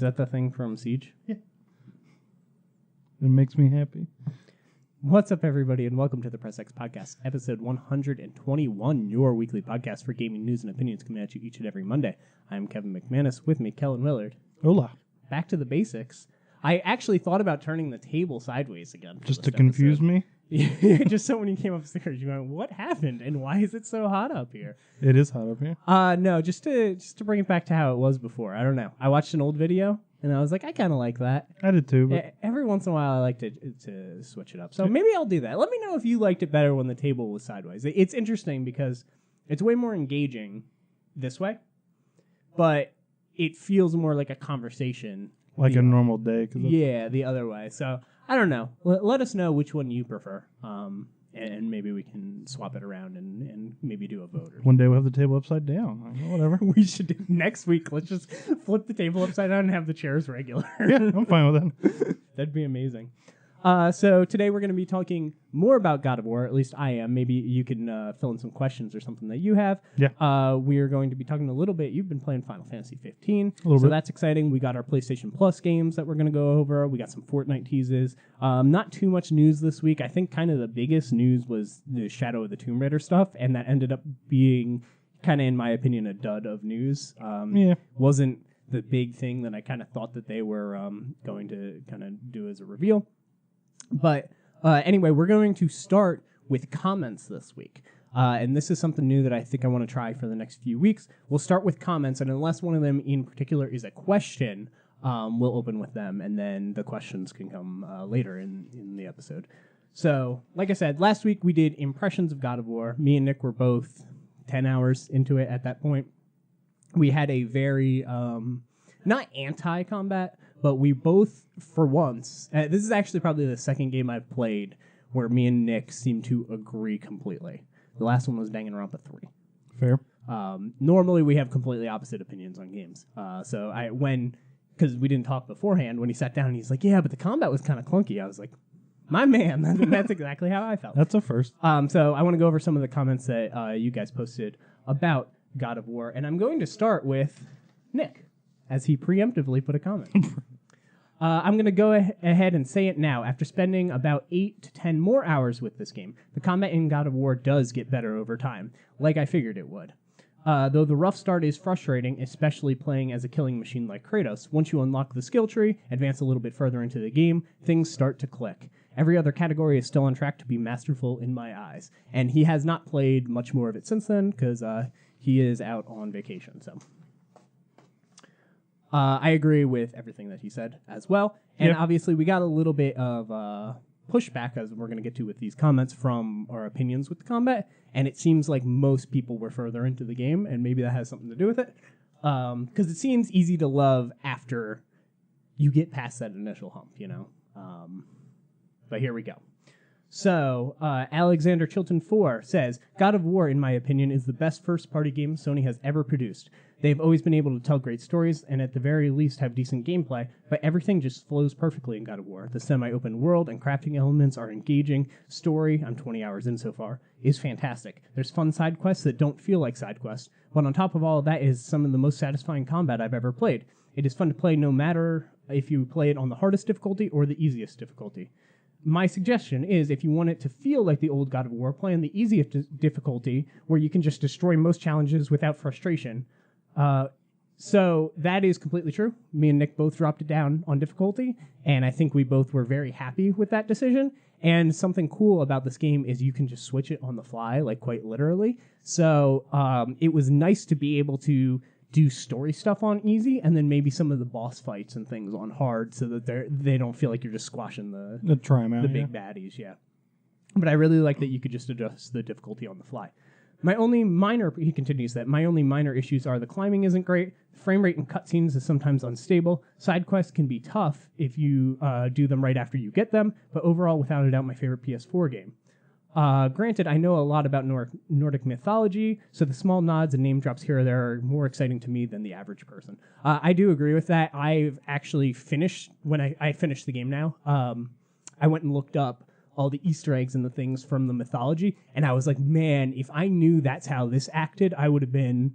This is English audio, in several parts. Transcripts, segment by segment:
that the thing from Siege? Yeah. It makes me happy. What's up, everybody, and welcome to the Press X Podcast, episode 121, your weekly podcast for gaming news and opinions coming at you each and every Monday. I'm Kevin McManus, with me, Kellen Williard. Hola. Back to the basics. I actually thought about turning the table sideways again. Just to confuse me? Yeah, just so when you came upstairs, you went, what happened, and why is it so hot up here? It is hot up here. No, just to bring it back to how it was before. I don't know. I watched an old video, and I was like, I kind of like that. I did too. But Every once in a while, I like to switch it up. So maybe I'll do that. Let me know if you liked it better when the table was sideways. It's interesting because it's way more engaging this way, but it feels more like a conversation. Like a normal day. Yeah, the other way. So, I don't know. Let us know which one you prefer, and maybe we can swap it around and maybe do a vote. One day we'll have the table upside down. Whatever. We should do next week. Let's just flip the table upside down and have the chairs regular. Yeah, I'm fine with that. That'd be amazing. So today we're going to be talking more about God of War. At least I am. Maybe you can fill in some questions or something that you have. Yeah. We are going to be talking a little bit. You've been playing Final Fantasy 15. A little bit. That's exciting. We got our PlayStation Plus games that we're going to go over. We got some Fortnite teases. Not too much news this week. I think kind of the biggest news was the Shadow of the Tomb Raider stuff, and that ended up being kind of, in my opinion, a dud of news. Wasn't the big thing that I kind of thought that they were going to kind of do as a reveal. But anyway, we're going to start with comments this week. And this is something new that I think I want to try for the next few weeks. We'll start with comments, and unless one of them in particular is a question, we'll open with them, and then the questions can come later in the episode. So, like I said, last week we did impressions of God of War. Me and Nick were both 10 hours into it at that point. We had a very, not anti-combat, but we both, for once, this is actually probably the second game I've played where me and Nick seem to agree completely. The last one was Danganronpa 3. Fair. Normally we have completely opposite opinions on games. Because we didn't talk beforehand, when he sat down and he's like, yeah, but the combat was kind of clunky. I was like, my man, that's exactly how I felt. That's a first. So I want to go over some of the comments that you guys posted about God of War, and I'm going to start with Nick, as he preemptively put a comment. I'm going to go ahead and say it now. After spending about 8 to 10 more hours with this game, the combat in God of War does get better over time, like I figured it would. Though the rough start is frustrating, especially playing as a killing machine like Kratos, once you unlock the skill tree, advance a little bit further into the game, things start to click. Every other category is still on track to be masterful in my eyes. And he has not played much more of it since then, because he is out on vacation, so... I agree with everything that he said as well. And obviously we got a little bit of pushback, as we're going to get to with these comments, from our opinions with the combat. And it seems like most people were further into the game, and maybe that has something to do with it. Because it seems easy to love after you get past that initial hump, you know. But here we go. So, Alexander Chilton 4 says, God of War, in my opinion, is the best first-party game Sony has ever produced. They've always been able to tell great stories and at the very least have decent gameplay, but everything just flows perfectly in God of War. The semi-open world and crafting elements are engaging. Story, I'm 20 hours in so far, is fantastic. There's fun side quests that don't feel like side quests, but on top of all of that is some of the most satisfying combat I've ever played. It is fun to play no matter if you play it on the hardest difficulty or the easiest difficulty. My suggestion is, if you want it to feel like the old God of War, play on the easiest difficulty, where you can just destroy most challenges without frustration. So that is completely true. Me and Nick both dropped it down on difficulty, and I think we both were very happy with that decision. And something cool about this game is you can just switch it on the fly, like quite literally. So it was nice to be able to do story stuff on easy, and then maybe some of the boss fights and things on hard, so that they don't feel like you're just squashing the big baddies. Yeah, but I really like that you could just adjust the difficulty on the fly. He continues that my only minor issues are the climbing isn't great, frame rate and cutscenes is sometimes unstable, side quests can be tough if you do them right after you get them, but overall, without a doubt, my favorite PS4 game. Granted, I know a lot about Nordic mythology, so the small nods and name drops here or there are more exciting to me than the average person. I do agree with that. I've actually finished, when I finished the game now, I went and looked up all the Easter eggs and the things from the mythology, and I was like, man, if I knew that's how this acted, I would have been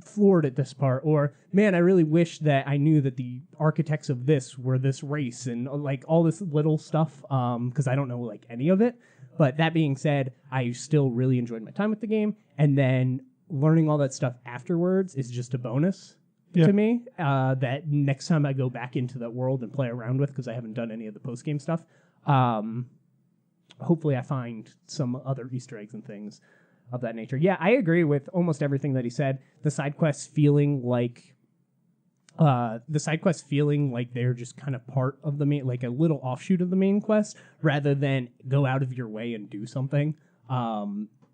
floored at this part, or man, I really wish that I knew that the architects of this were this race, and like all this little stuff, because I don't know like any of it. But that being said, I still really enjoyed my time with the game, and then learning all that stuff afterwards is just a bonus to me. That next time I go back into that world and play around with, because I haven't done any of the post game stuff. Hopefully, I find some other Easter eggs and things of that nature. Yeah, I agree with almost everything that he said. The side quests feeling like they're just kind of part of the main, like a little offshoot of the main quest, rather than go out of your way and do something.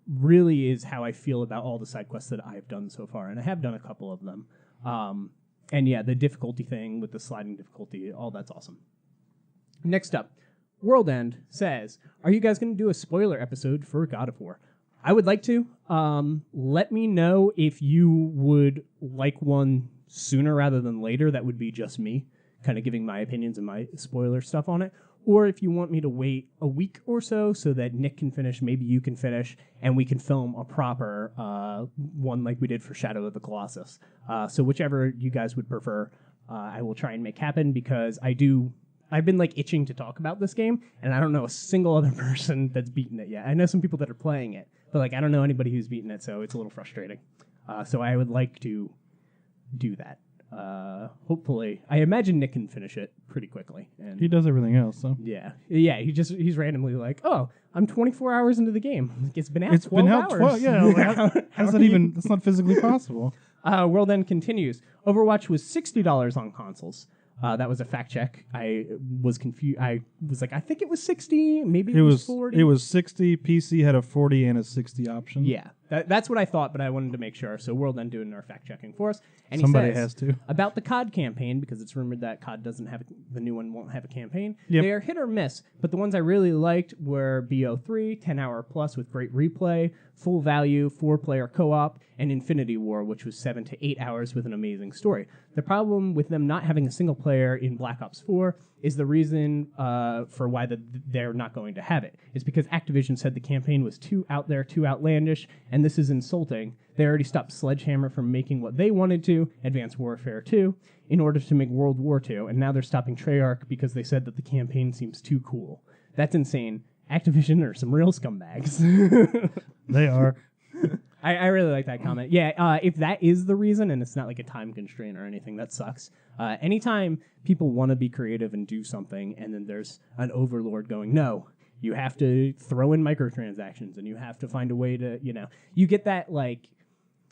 Really is how I feel about all the side quests that I've done so far, and I have done a couple of them. And yeah, the difficulty thing with the sliding difficulty, all that's awesome. Next up, World End says, are you guys going to do a spoiler episode for God of War? I would like to. Let me know if you would like one sooner rather than later. That would be just me kind of giving my opinions and my spoiler stuff on it. Or if you want me to wait a week or so that Nick can finish, maybe you can finish, and we can film a proper one like we did for Shadow of the Colossus. So whichever you guys would prefer, I will try and make happen, because I've been like itching to talk about this game, and I don't know a single other person that's beaten it yet. I know some people that are playing it, but like I don't know anybody who's beaten it, so it's a little frustrating. So I would like to do that. Hopefully, I imagine Nick can finish it pretty quickly. And he does everything else, so yeah. He's randomly like, oh, I'm 24 hours into the game. It's been out 12 hours. 12, yeah. Like, how's that even? That's not physically possible. World End continues. Overwatch was $60 on consoles. That was a fact check. I was confused. I was like, I think it was 60. Maybe it was 40. It was 60. PC had a 40 and a 60 option. Yeah, that's what I thought, but I wanted to make sure. So World End doing our fact checking for us. And somebody he says, has to. About the COD campaign, because it's rumored that COD doesn't have the new one won't have a campaign. Yep. They are hit or miss, but the ones I really liked were BO3, 10-hour plus with great replay, full value, 4-player co-op, and Infinity War, which was 7 to 8 hours with an amazing story. The problem with them not having a single player in Black Ops 4 is the reason for why they're not going to have it. It's because Activision said the campaign was too out there, too outlandish, and this is insulting. They already stopped Sledgehammer from making what they wanted to, Advanced Warfare 2, in order to make World War 2, and now they're stopping Treyarch because they said that the campaign seems too cool. That's insane. Activision are some real scumbags. They are. I really like that comment. Yeah, if that is the reason, and it's not like a time constraint or anything, that sucks. Anytime people want to be creative and do something, and then there's an overlord going, no, you have to throw in microtransactions, and you have to find a way to, you get that, like,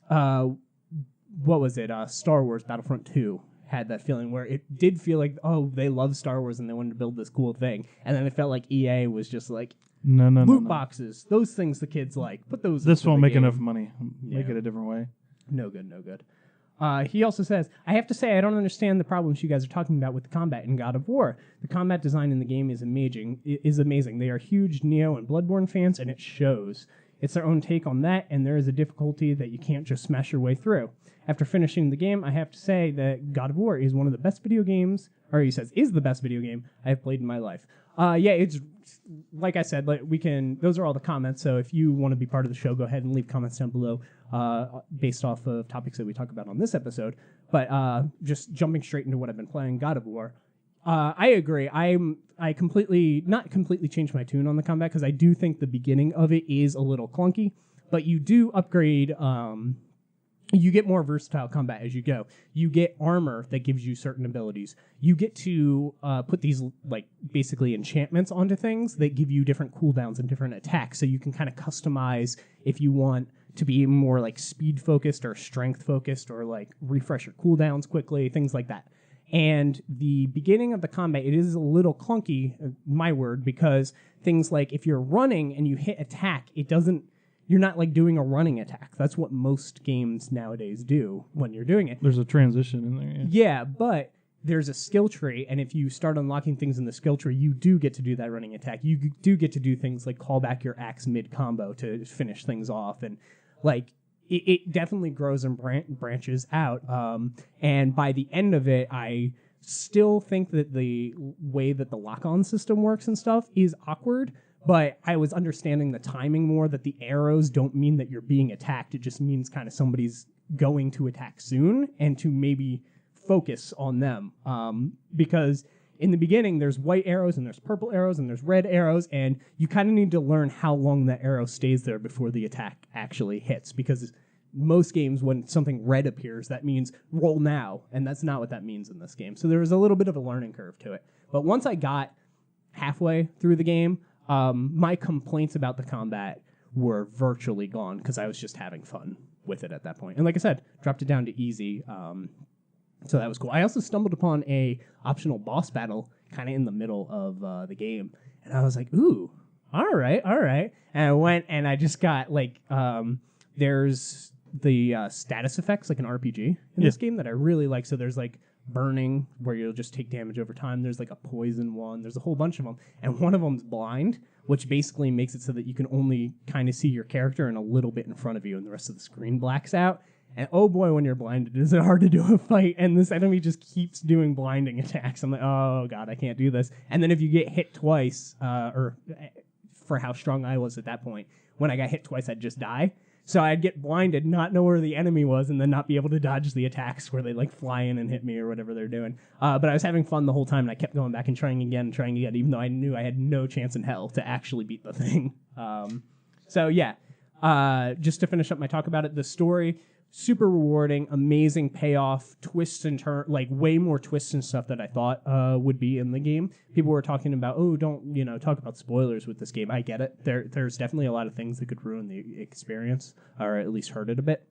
what was it? Star Wars Battlefront 2 had that feeling where it did feel like, oh, they love Star Wars and they wanted to build this cool thing. And then it felt like EA was just like, loot boxes, those things the kids like. Put those. This won't make game. enough money. Make it a different way. No good. He also says, I have to say, I don't understand the problems you guys are talking about with the combat in God of War. The combat design in the game is amazing. They are huge Neo and Bloodborne fans, and it shows. It's their own take on that, and there is a difficulty that you can't just smash your way through. After finishing the game, I have to say that God of War is one of the best video games, or he says, is the best video game I have played in my life. It's like I said, those are all the comments, so if you want to be part of the show, go ahead and leave comments down below based off of topics that we talk about on this episode. But just jumping straight into what I've been playing, God of War. I agree. I not completely changed my tune on the combat, because I do think the beginning of it is a little clunky, but you do upgrade. You get more versatile combat as you go. You get armor that gives you certain abilities. You get to put these basically enchantments onto things that give you different cooldowns and different attacks, so you can kind of customize if you want to be more like speed focused or strength focused, or like refresh your cooldowns quickly, things like that. And the beginning of the combat, it is a little clunky, my word, because things like if you're running and you hit attack, you're not like doing a running attack. That's what most games nowadays do when you're doing it. There's a transition in there. Yeah, but there's a skill tree, and if you start unlocking things in the skill tree, you do get to do that running attack. You do get to do things like call back your axe mid-combo to finish things off, and like it definitely grows and branches out. And by the end of it, I still think that the way that the lock-on system works and stuff is awkward, But I was understanding the timing more, that the arrows don't mean that you're being attacked. It just means kind of somebody's going to attack soon and to maybe focus on them. Because in the beginning, there's white arrows and there's purple arrows and there's red arrows, and you kind of need to learn how long that arrow stays there before the attack actually hits. Because most games, when something red appears, that means roll now, and that's not what that means in this game. So there was a little bit of a learning curve to it. But once I got halfway through the game, my complaints about the combat were virtually gone because I was just having fun with it at that point. And like I said, dropped it down to easy. So that was cool. I also stumbled upon a optional boss battle kind of in the middle of the game. And I was like, ooh, all right. And I went and I just got like, there's the status effects like an RPG in this game that I really like. So there's like burning where you'll just take damage over time. There's like a poison one. There's a whole bunch of them. And one of them's blind, which basically makes it so that you can only kind of see your character and a little bit in front of you and the rest of the screen blacks out. And oh boy, when you're blinded, is it hard to do a fight. And this enemy just keeps doing blinding attacks. I'm like, oh god, I can't do this. And then if you get hit twice, or for how strong I was at that point, when I got hit twice, I'd just die. So I'd get blinded, not know where the enemy was, and then not be able to dodge the attacks where they like fly in and hit me or whatever they're doing. But I was having fun the whole time, and I kept going back and trying again, even though I knew I had no chance in hell to actually beat the thing. So yeah, just to finish up my talk about it, the story, super rewarding, amazing payoff, twists and turns, like way more twists and stuff that I thought would be in the game. People were talking about, oh, don't talk about spoilers with this game. I get it. There's definitely a lot of things that could ruin the experience, or at least hurt it a bit.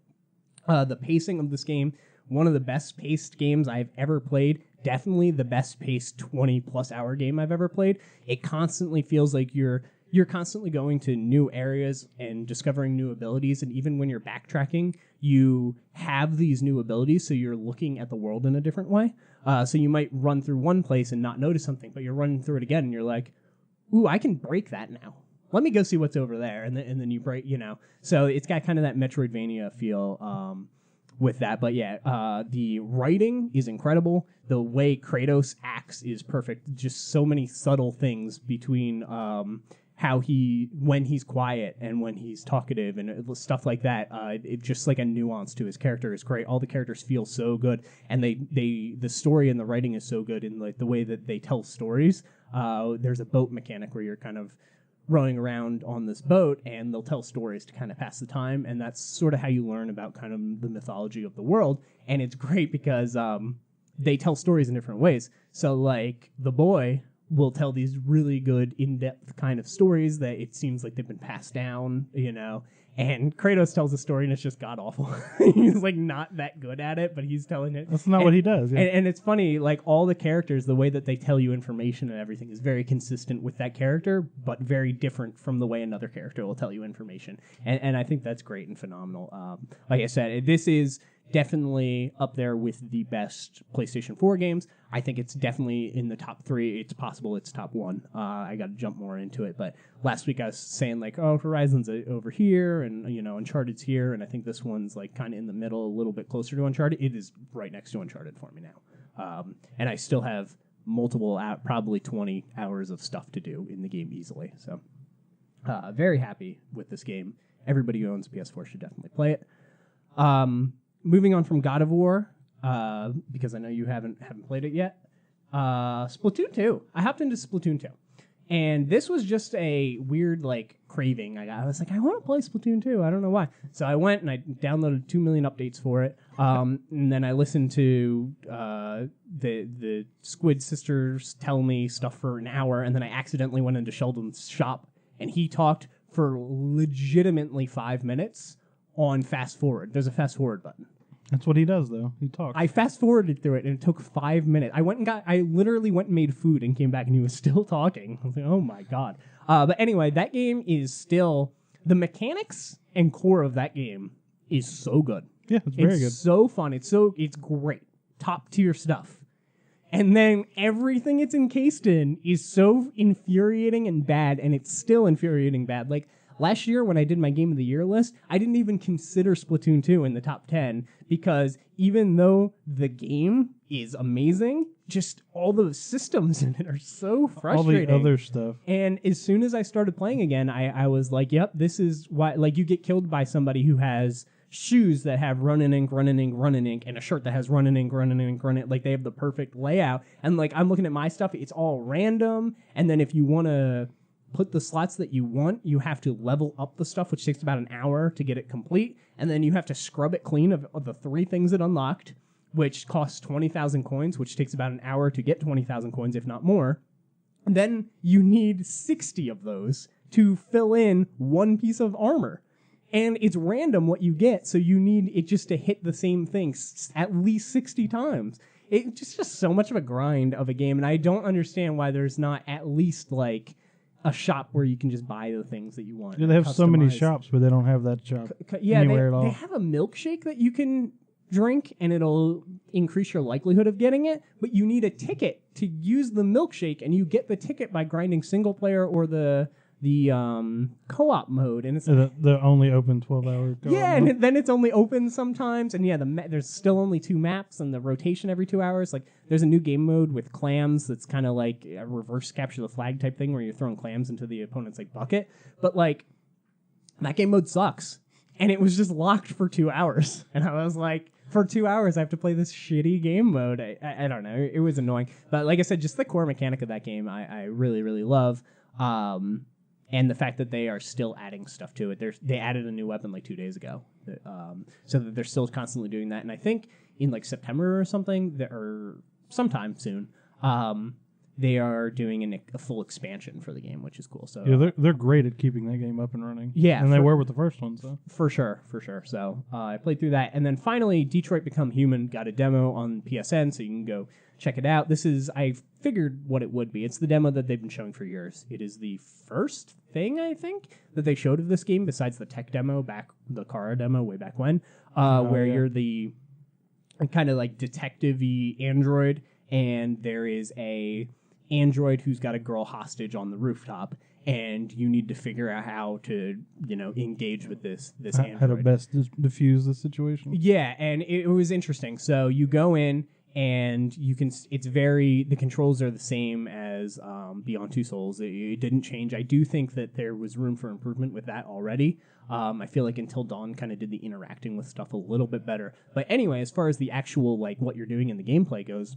The pacing of this game, one of the best paced games I've ever played. Definitely the best paced 20+ hour game I've ever played. It constantly feels like you're constantly going to new areas and discovering new abilities, and even when you're backtracking, you have these new abilities, so you're looking at the world in a different way. So you might run through one place and not notice something, but you're running through it again, and you're like, ooh, I can break that now. Let me go see what's over there, and then you break, So it's got kind of that Metroidvania feel with that. But yeah, the writing is incredible. The way Kratos acts is perfect. Just so many subtle things between how when he's quiet and when he's talkative and stuff like that. It just like a nuance to his character is great. All the characters feel so good, and the story and the writing is so good in like the way that they tell stories. There's a boat mechanic where you're kind of rowing around on this boat, and they'll tell stories to kind of pass the time, and that's sort of how you learn about kind of the mythology of the world. And it's great because they tell stories in different ways. So like the boy will tell these really good in-depth kind of stories that it seems like they've been passed down, and Kratos tells a story and it's just god-awful. He's like not that good at it, but he's telling it. That's not what he does. Yeah. And it's funny, like all the characters, the way that they tell you information and everything is very consistent with that character, but very different from the way another character will tell you information. And I think that's great and phenomenal. Like I said, this is definitely up there with the best PlayStation 4 games. I think it's definitely in the top 3. It's possible it's top 1. I got to jump more into it. But last week I was saying like, oh, Horizon's over here, and Uncharted's here, and I think this one's like kind of in the middle, a little bit closer to Uncharted. It is right next to Uncharted for me now, and I still have multiple probably 20 hours of stuff to do in the game easily. So very happy with this game. Everybody who owns PS4 should definitely play it. Moving on from God of War, because I know you haven't played it yet. Splatoon 2. I hopped into Splatoon 2. And this was just a weird, like, craving I got. I was like, I want to play Splatoon 2. I don't know why. So I went and I downloaded 2 million updates for it. And then I listened to the Squid Sisters tell me stuff for an hour. And then I accidentally went into Sheldon's shop. And he talked for legitimately 5 minutes on fast forward. There's a fast forward button. That's what he does, though. He talks. I fast forwarded through it, and it took 5 minutes. I literally went and made food and came back, and he was still talking. I was like, oh my god. But anyway, that game is still, the mechanics and core of that game is so good. Yeah, it's very good. It's so fun. It's great. Top tier stuff. And then everything it's encased in is so infuriating and bad, and it's still infuriating bad. Like last year when I did my Game of the Year list, I didn't even consider Splatoon 2 in the top 10 because even though the game is amazing, just all the systems in it are so frustrating. All the other stuff. And as soon as I started playing again, I was like, yep, this is why, like, you get killed by somebody who has shoes that have running ink, and a shirt that has running ink. Like, they have the perfect layout. And, like, I'm looking at my stuff, it's all random. And then if you want to put the slots that you want, you have to level up the stuff, which takes about an hour to get it complete. And then you have to scrub it clean of the 3 things it unlocked, which costs 20,000 coins, which takes about an hour to get 20,000 coins, if not more. And then you need 60 of those to fill in 1 piece of armor. And it's random what you get, so you need it just to hit the same thing at least 60 times. It's just so much of a grind of a game, and I don't understand why there's not at least, like, a shop where you can just buy the things that you want. Yeah, they have so many shops, but they don't have that shop anywhere at all. They have a milkshake that you can drink, and it'll increase your likelihood of getting it, but you need a ticket to use the milkshake, and you get the ticket by grinding single player or the co-op mode, and it's the only open 12-hour co-op mode. And then it's only open sometimes, and there's still only 2 maps and the rotation every 2 hours. Like, there's a new game mode with clams that's kind of like a reverse capture the flag type thing where you're throwing clams into the opponent's like bucket, but like that game mode sucks, and it was just locked for 2 hours, and I was like, for 2 hours I have to play this shitty game mode. I don't know, it was annoying, but like I said, just the core mechanic of that game I really, really love. And the fact that they are still adding stuff to it. They added a new weapon like 2 days ago. So that they're still constantly doing that. And I think in like September or something, or sometime soon, they are doing a full expansion for the game, which is cool. So yeah, they're great at keeping that game up and running. Yeah. And they were with the first one, so. For sure. So I played through that. And then finally, Detroit Become Human got a demo on PSN, so you can go check it out. I figured what it would be. It's the demo that they've been showing for years. It is the first thing, I think, that they showed of this game besides the tech demo, the Kara demo way back when, where you're the kind of like detective-y android, and there is a android who's got a girl hostage on the rooftop, and you need to figure out how to, engage with this android. How to best diffuse the situation. Yeah, and it was interesting. So you go in, and you can. The controls are the same as Beyond Two Souls. It didn't change. I do think that there was room for improvement with that already. I feel like Until Dawn kind of did the interacting with stuff a little bit better. But anyway, as far as the actual, like, what you're doing in the gameplay goes,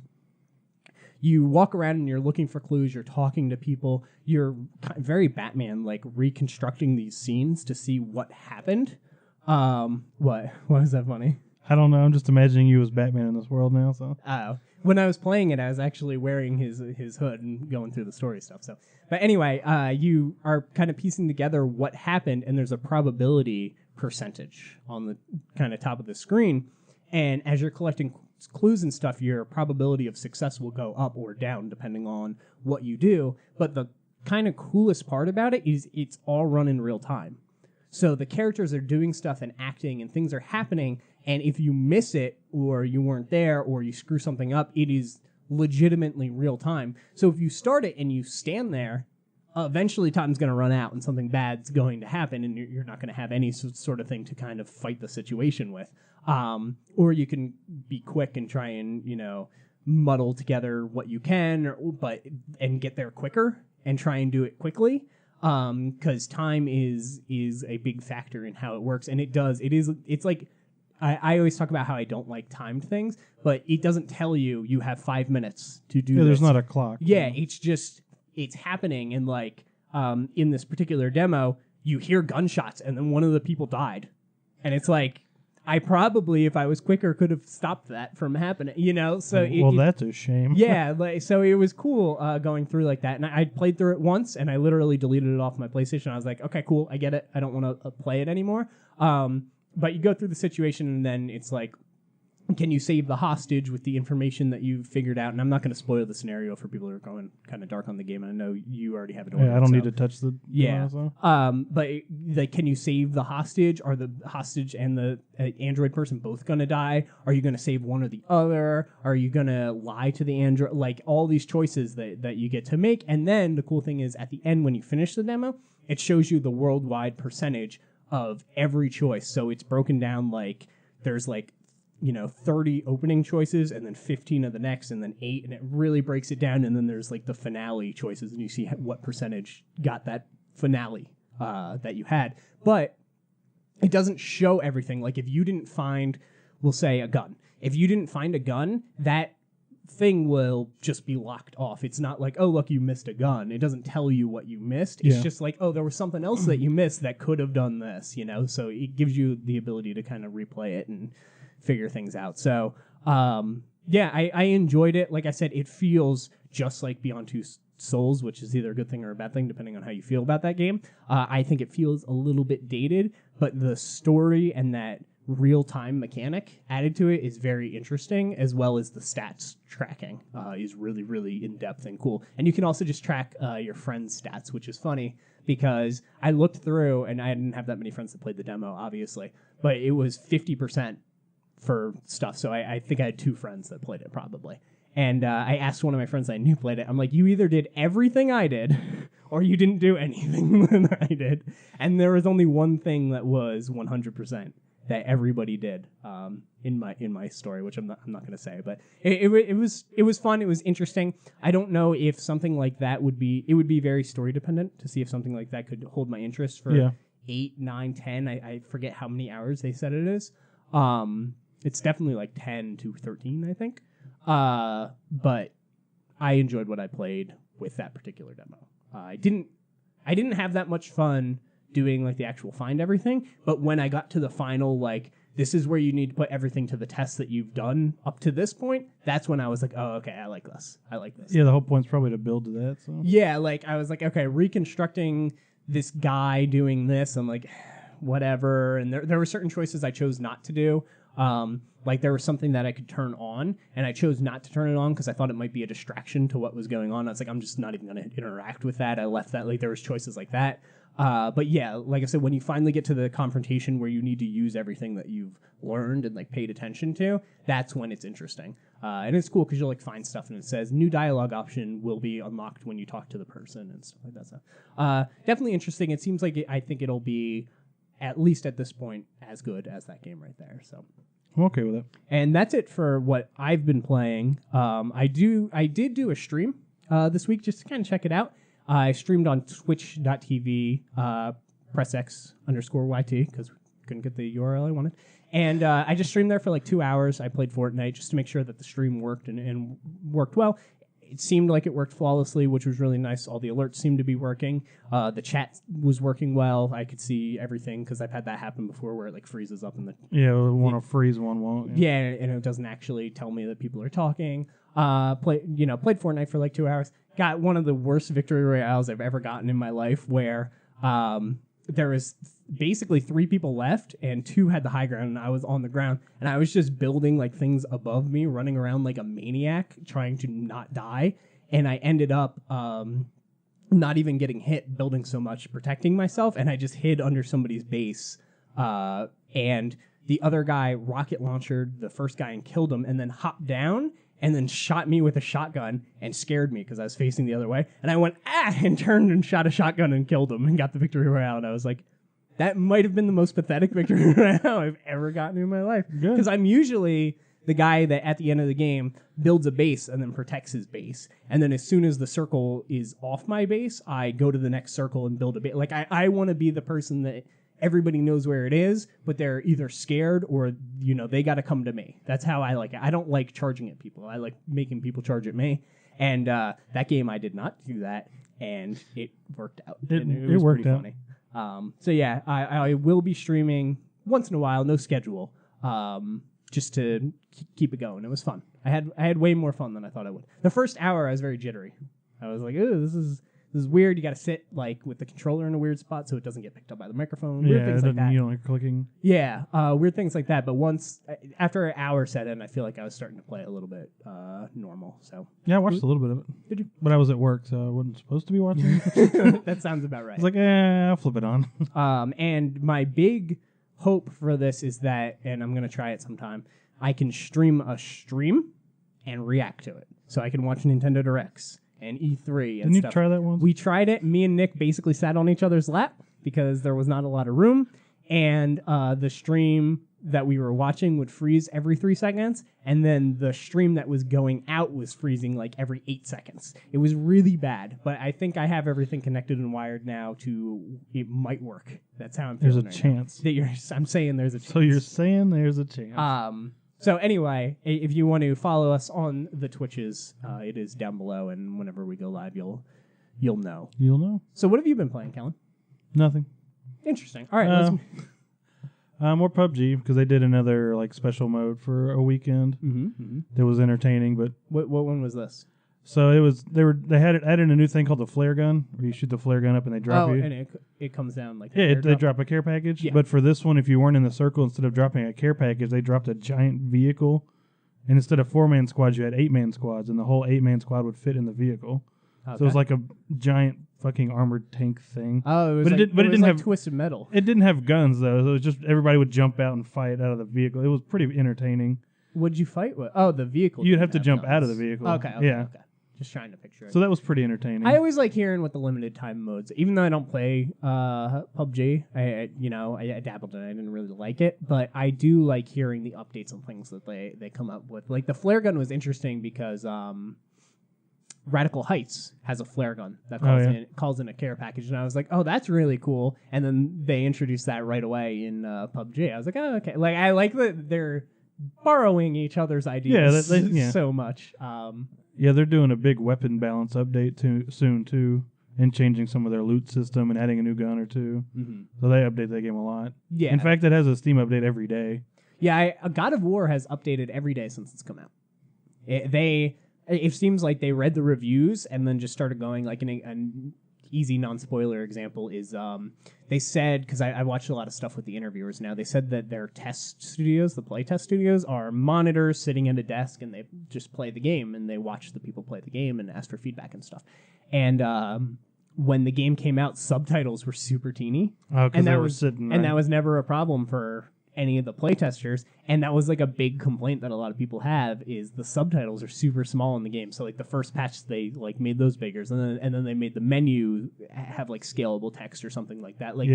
you walk around and you're looking for clues, you're talking to people, you're very Batman, like, reconstructing these scenes to see what happened. What? Why is that funny? I don't know. I'm just imagining you as Batman in this world now. So. Oh, when I was playing it, I was actually wearing his hood and going through the story stuff. So, but anyway, you are kind of piecing together what happened, and there's a probability percentage on the kind of top of the screen, and as you're collecting clues and stuff, your probability of success will go up or down depending on what you do. But the kind of coolest part about it is it's all run in real time. So the characters are doing stuff and acting, and things are happening. And if you miss it, or you weren't there, or you screw something up, it is legitimately real time. So if you start it and you stand there, eventually time's going to run out and something bad's going to happen, and you're not going to have any sort of thing to kind of fight the situation with. Or you can be quick and try and, muddle together what you can, and get there quicker and try and do it quickly. Because time is a big factor in how it works, and it's like, I always talk about how I don't like timed things, but it doesn't tell you have 5 minutes to do this. There's not a clock. Yeah, it's happening, and like in this particular demo, you hear gunshots, and then one of the people died. And it's like, I probably, if I was quicker, could have stopped that from happening, So that's a shame. Yeah, so it was cool going through like that. And I played through it once, and I literally deleted it off my PlayStation. I was like, okay, cool, I get it. I don't want to play it anymore. But you go through the situation, and then it's like, can you save the hostage with the information that you've figured out? And I'm not going to spoil the scenario for people who are going kind of dark on the game. And I know you already have it. Yeah, I don't need to touch the. Yeah. But like, can you save the hostage? Are the hostage and the android person both going to die? Are you going to save one or the other? Are you going to lie to the android? Like, all these choices that you get to make. And then the cool thing is, at the end, when you finish the demo, it shows you the worldwide percentage of every choice. So it's broken down like there's like, 30 opening choices and then 15 of the next and then 8, and it really breaks it down. And then there's like the finale choices, and you see what percentage got that finale that you had. But it doesn't show everything. Like if you didn't find, we'll say, a gun. If you didn't find a gun, that thing will just be locked off. It's not like, oh, look, you missed a gun. It doesn't tell you what you missed. It's just like, oh, there was something else that you missed that could have done this, So it gives you the ability to kind of replay it and figure things out. So, I enjoyed it. Like I said, it feels just like Beyond Two Souls, which is either a good thing or a bad thing, depending on how you feel about that game. I think it feels a little bit dated, but the story and that real-time mechanic added to it is very interesting, as well as the stats tracking is really, really in-depth and cool. And you can also just track your friends' stats, which is funny, because I looked through, and I didn't have that many friends that played the demo, obviously, but it was 50% for stuff. So I think I had 2 friends that played it, probably. And I asked one of my friends I knew played it. I'm like, you either did everything I did, or you didn't do anything that I did. And there was only one thing that was 100% that everybody did in my story, which I'm not going to say. But it was fun. It was interesting. I don't know if something like that would be very story dependent to see if something like that could hold my interest for 8, 9, 10. I forget how many hours they said it is. It's definitely like 10 to 13, I think. But I enjoyed what I played with that particular demo. I didn't have that much fun doing like the actual find everything, but when I got to the final, like, this is where you need to put everything to the test that you've done up to this point, that's when I was like, oh, okay, I like this. Yeah, the whole point's probably to build to that. So. Yeah, like, I was like, okay, reconstructing this guy doing this, I'm like, whatever. And there were certain choices I chose not to do. Like there was something that I could turn on, and I chose not to turn it on because I thought it might be a distraction to what was going on. I was like, I'm just not even going to interact with that. I left that. Like there was choices like that. But yeah, like I said, when you finally get to the confrontation where you need to use everything that you've learned and like paid attention to, that's when it's interesting. And it's cool because you'll like find stuff and it says new dialogue option will be unlocked when you talk to the person and stuff like that. So definitely interesting. It seems like I think it'll be, at least at this point, as good as that game right there. So I'm okay with it. And that's it for what I've been playing. I did do a stream this week just to kind of check it out. I streamed on twitch.tv, pressx_YT, because couldn't get the URL I wanted. And I just streamed there for like 2 hours. I played Fortnite just to make sure that the stream worked and worked well. It seemed like it worked flawlessly, which was really nice. All the alerts seemed to be working. The chat was working well. I could see everything because I've had that happen before where it like freezes up in the... Yeah, one will freeze, one won't. Yeah, and it doesn't actually tell me that people are talking. Played Fortnite for like 2 hours. Got one of the worst victory royales I've ever gotten in my life where there was basically 3 people left and 2 had the high ground and I was on the ground and I was just building like things above me, running around like a maniac trying to not die, and I ended up not even getting hit, building so much, protecting myself, and I just hid under somebody's base and the other guy rocket launched the first guy and killed him and then hopped down and then shot me with a shotgun and scared me because I was facing the other way. And I went, and turned and shot a shotgun and killed him and got the victory royale. And I was like, that might have been the most pathetic victory royale I've ever gotten in my life. Because I'm usually the guy that at the end of the game builds a base and then protects his base. And then as soon as the circle is off my base, I go to the next circle and build a base. Like, I want to be the person that everybody knows where it is, but they're either scared or, they got to come to me. That's how I like it. I don't like charging at people. I like making people charge at me. And that game, I did not do that, and it worked out. It was worked pretty out. Funny. So yeah, I will be streaming once in a while, no schedule, just to keep it going. It was fun. I had way more fun than I thought I would. The first hour, I was very jittery. I was like, ooh, this is weird. You got to sit like with the controller in a weird spot so it doesn't get picked up by the microphone. Weird things like that. You don't like clicking. Yeah, weird things like that. But after an hour set in, I feel like I was starting to play a little bit normal. So yeah, I watched a little bit of it. Did you? But I was at work, so I wasn't supposed to be watching. That sounds about right. I was like, I'll flip it on. And my big hope for this is that, and I'm gonna try it sometime, I can stream a stream and react to it. So I can watch Nintendo Directs and E3 and Didn't stuff. you try that once? We tried it. Me and Nick basically sat on each other's lap because there was not a lot of room, and the stream that we were watching would freeze every 3 seconds, and then the stream that was going out was freezing like every 8 seconds. It was really bad, but I think I have everything connected and wired now to it might work. That's how I'm feeling. There's a chance. I'm saying there's a chance. So you're saying there's a chance. So anyway, if you want to follow us on the Twitches, it is down below, and whenever we go live, you'll know. You'll know. So what have you been playing, Kellen? Nothing. Interesting. All right. More PUBG because they did another like special mode for a weekend. That was entertaining, but what one was this? So it was they had added a new thing called the flare gun, where you shoot the flare gun up and they drop you. And it comes down like they drop a care package. Yeah. But for this one, if you weren't in the circle, instead of dropping a care package, they dropped a giant vehicle, and instead of 4-man squads, you had 8-man squads, and the whole 8-man squad would fit in the vehicle. Okay. So it was like a giant fucking armored tank thing. Oh, it was it didn't have Twisted Metal. It didn't have guns though. So it was just everybody would jump out and fight out of the vehicle. It was pretty entertaining. What'd you fight with? Oh, the vehicle. You'd have to jump out of the vehicle. Okay. Yeah. Okay. Just trying to picture it. So that was pretty entertaining. I always like hearing what the limited time modes. Even though I don't play PUBG, I dabbled in it. I didn't really like it, but I do like hearing the updates and things that they come up with. Like the flare gun was interesting because Radical Heights has a flare gun that calls in a care package, and I was like, oh, that's really cool. And then they introduced that right away in PUBG. I was like, oh, okay. Like I like that they're borrowing each other's ideas so much. Yeah, they're doing a big weapon balance update soon too, and changing some of their loot system and adding a new gun or two. So they update that game a lot. Yeah. In fact, it has a Steam update every day. Yeah, God of War has updated every day since it's come out. It seems like they read the reviews and then just started going. Like an easy non-spoiler example is they said, because I watched a lot of stuff with the interviewers now, they said that their test studios, the play test studios, are monitors sitting at a desk, and they just play the game, and they watch the people play the game and ask for feedback and stuff. And when the game came out, subtitles were super teeny. Oh, because they were sitting there. And that was never a problem for any of the playtesters, and that was like a big complaint that a lot of people have, is the subtitles are super small in the game. So like the first patch, they like made those bigger, and then they made the menu have like scalable text or something like that. Like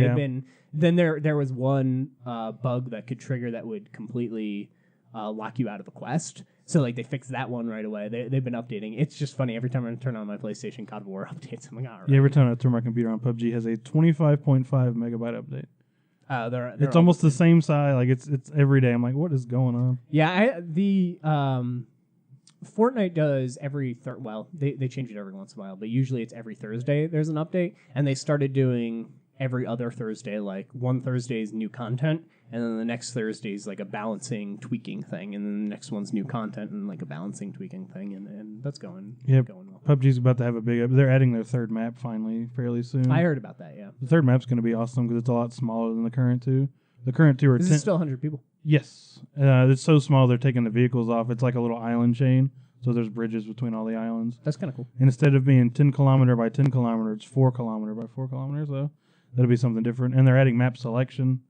there was one bug that could trigger that would completely lock you out of a quest. So like they fixed that one right away. They've been updating. It's just funny every time I turn on my PlayStation, God of War updates. I'm like, all right. Yeah, every time I turn my computer on, PUBG has a 25.5 megabyte update. They're it's almost the same size. Like it's every day. I'm like, what is going on? Yeah, Fortnite does every they change it every once in a while, but usually it's every Thursday there's an update, and they started doing every other Thursday. Like one Thursday is new content, and then the next Thursday is like a balancing tweaking thing, and then the next one's new content and like a balancing tweaking thing, and that's going well. PUBG's about to have a big. They're adding their third map finally fairly soon. I heard about that. Yeah, the third map's going to be awesome because it's a lot smaller than the current two. The current two are Is it still 100 people? Yes, it's so small they're taking the vehicles off. It's like a little island chain, so there's bridges between all the islands. That's kind of cool. And instead of being 10 kilometer by 10 kilometer, it's 4 kilometer by 4 kilometers. So that'll be something different. And they're adding map selection